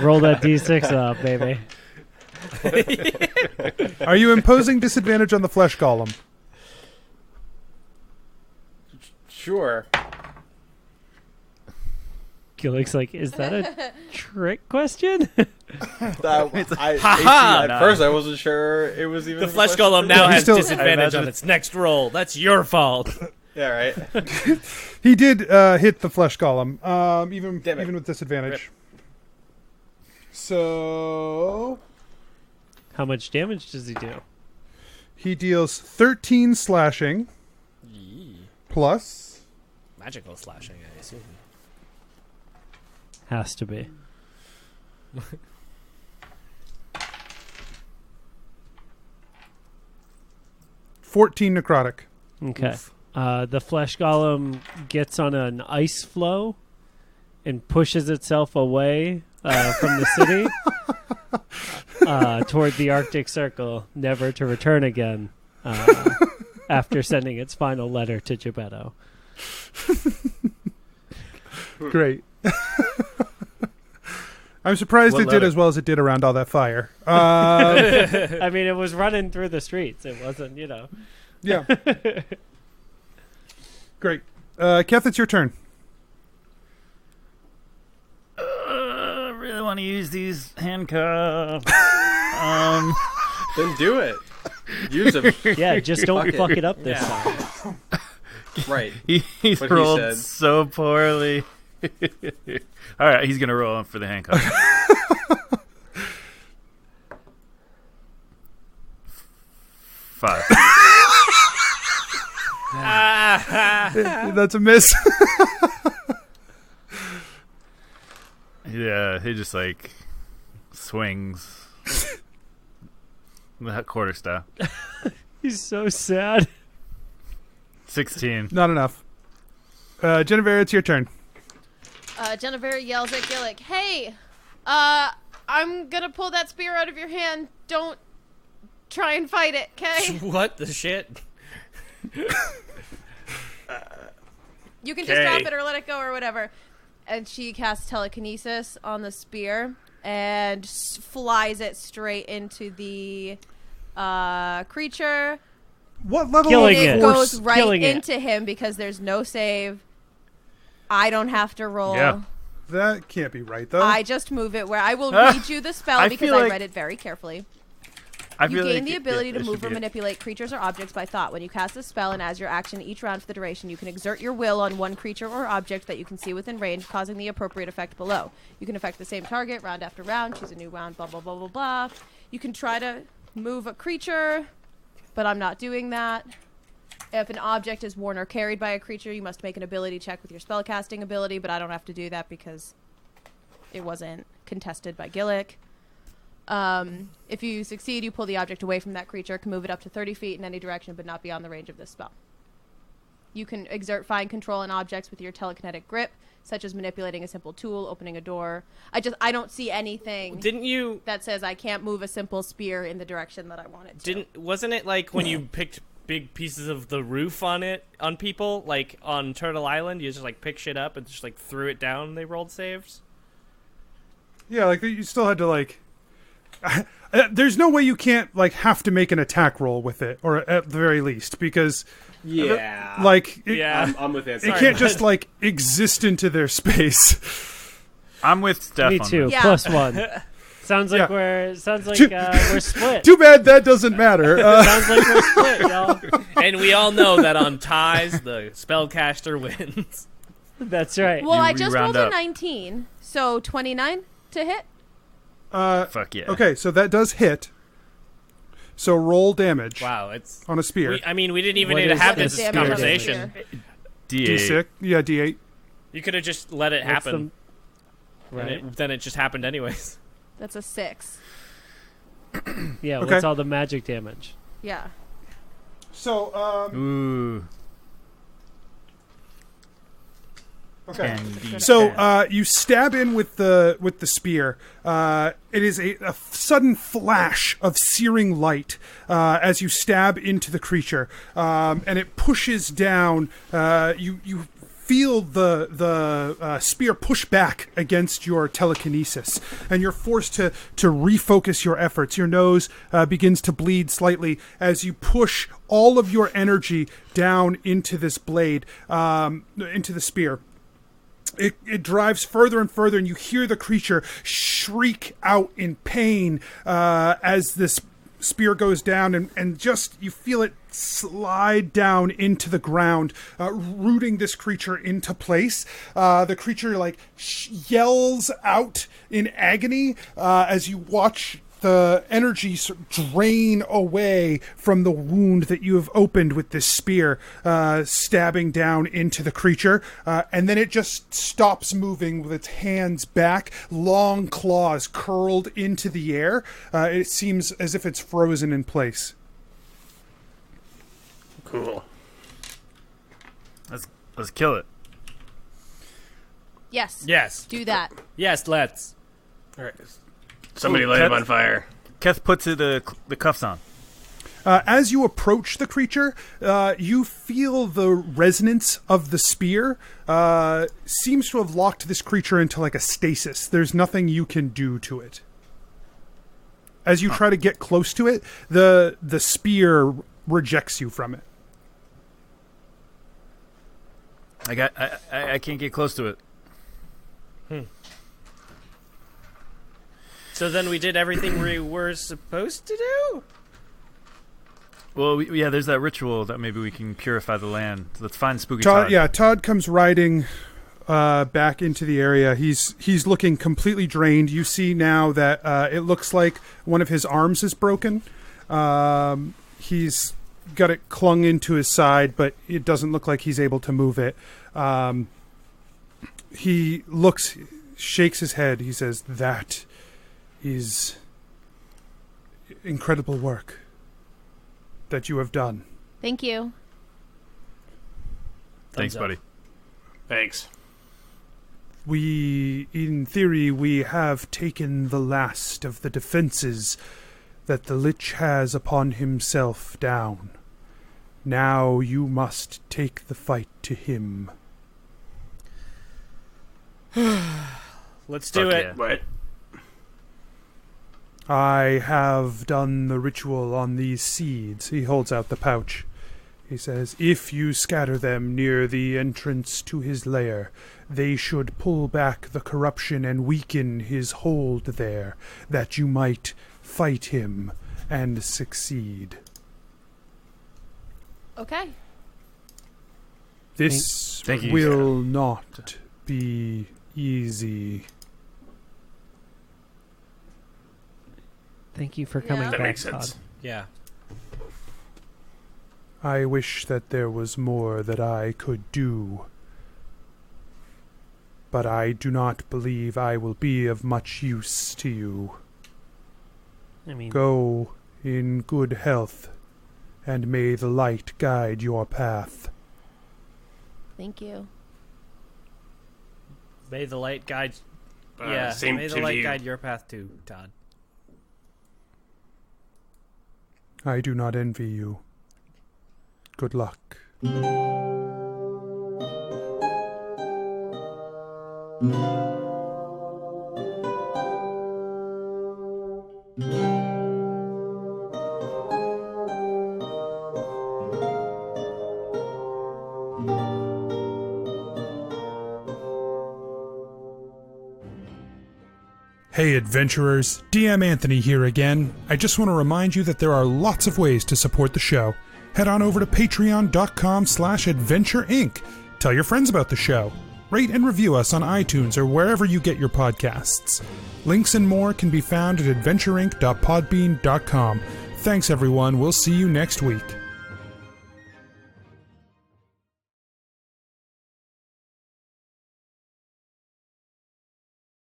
Roll that d6 up, baby. Are you imposing disadvantage on the flesh golem? Sure. Gillick's like, is that a trick question? At first, I wasn't sure it was even The a flesh question. golem now Yeah, has still- I disadvantage imagine on its next roll. That's your fault. Yeah, right. He did hit the flesh golem, even Damn it. with disadvantage. So How much damage does he do? he deals 13 slashing plus. Magical slashing, I assume. Has to be. 14 necrotic. Okay. The flesh golem gets on an ice floe and pushes itself away from the city toward the Arctic Circle, never to return again after sending its final letter to Gebeddo. Great. I'm surprised What it did letter? as well as it did around all that fire. I mean, it was running through the streets. It wasn't, Yeah. Great. Keth, it's your turn. I really want to use these handcuffs. Then do it. Use them. Yeah, just don't Fuck it. fuck it up this time. Right. He's What he rolled said. so poorly. All right, he's gonna roll for the handcuff. 5. That's a miss. Yeah, he just like swings. That quarter staff. He's so sad. 16. Not enough. Jennifer, it's your turn. Jennifer yells at Gillik, "Hey, I'm gonna pull that spear out of your hand. Don't try and fight it, okay? What the shit? You can just drop it or let it go or whatever." And she casts telekinesis on the spear and flies it straight into the creature. What level Killing of it. It force? goes right Killing it. into him because there's no save. I don't have to roll. Yeah. That can't be right, though. I just move it where I will read you the spell I because feel I like- read it very carefully. I You feel gain like the ability to it move should or be it. manipulate creatures or objects by thought. When you cast a spell and as your action each round for the duration, you can exert your will on one creature or object that you can see within range, causing the appropriate effect below. You can affect the same target round after round, choose a new round, blah, blah, blah, blah, blah. You can try to move a creature, but I'm not doing that. If an object is worn or carried by a creature, you must make an ability check with your spellcasting ability, but I don't have to do that because it wasn't contested by Gillik. If you succeed, you pull the object away from that creature, can move it up to 30 feet in any direction, but not beyond the range of this spell. You can exert fine control on objects with your telekinetic grip, such as manipulating a simple tool, opening a door. I don't see anything Didn't you? that says I can't move a simple spear in the direction that I want it to. Wasn't it like when you picked big pieces of the roof on people, like on Turtle Island? You just like pick shit up and just like threw it down. And they rolled saves. Yeah, like you still had to like. There's no way you can't like have to make an attack roll with it, or at the very least, because Yeah. like it, Yeah. I'm with it. it Sorry. can't just like exist into their space. I'm with Steph. Me on too. this. Yeah. +1. Sounds like Yeah. we're split. Too bad that doesn't matter. Sounds like we're split, y'all. And we all know that on ties, the spellcaster wins. That's right. Well, You- I you just round rolled a up. 19, so 29 to hit. Fuck yeah. Okay, so that does hit. So roll damage Wow, it's. on a spear. We didn't even What need to is have this this damage on a conversation. spear? D8. D6, yeah, D8. You could have just let it What's happen. the- And right. then it just happened anyways. That's a 6. Yeah, Okay. what's all the magic damage? Yeah. So Ooh. okay. 10d10. So you stab in with the spear. It is a sudden flash of searing light as you stab into the creature, and it pushes down. You feel the spear push back against your telekinesis, and you're forced to refocus your efforts. Your nose begins to bleed slightly as you push all of your energy down into this blade, into the spear. It drives further and further, and you hear the creature shriek out in pain as this spear goes down, and just you feel it slide down into the ground, rooting this creature into place. The creature yells out in agony as you watch the energy sort of drain away from the wound that you have opened with this spear, stabbing down into the creature. And then it just stops moving with its hands back, long claws curled into the air. It seems as if it's frozen in place. Cool. Let's kill it. Yes. Yes. Do that. Yes, let's. All right. Somebody light him on fire. Keth puts the cuffs on. As you approach the creature, you feel the resonance of the spear seems to have locked this creature into like a stasis. There's nothing you can do to it. As you try to get close to it, the spear rejects you from it. I can't get close to it. So then we did everything we were supposed to do? Well, yeah, there's that ritual that maybe we can purify the land. Let's find Spooky Todd. Todd. Yeah, Todd comes riding back into the area. He's looking completely drained. You see now that it looks like one of his arms is broken. He's got it clung into his side, but it doesn't look like he's able to move it. He shakes his head. He says, "That is incredible work that you have done." Thank you. Thanks, buddy. Thanks. In theory, we have taken the last of the defenses that the Lich has upon himself down. Now you must take the fight to him. Let's do it. Yeah. What? I have done the ritual on these seeds. He holds out the pouch. He says, if you scatter them near the entrance to his lair, they should pull back the corruption and weaken his hold there, that you might fight him and succeed. Okay. This Thank you. will not be easy. Thank you for coming Yeah. That back, makes sense. Todd. Yeah. I wish that there was more that I could do, but I do not believe I will be of much use to you. I mean, Go in good health, and may the light guide your path. Thank you. May the light guide. Same May the to light you. guide your path too, Todd. I do not envy you. Good luck. Hey adventurers, DM Anthony here again. I just want to remind you that there are lots of ways to support the show. Head on over to patreon.com/adventureinc. Tell your friends about the show. Rate and review us on iTunes or wherever you get your podcasts. Links and more can be found at adventureinc.podbean.com. Thanks everyone, we'll see you next week.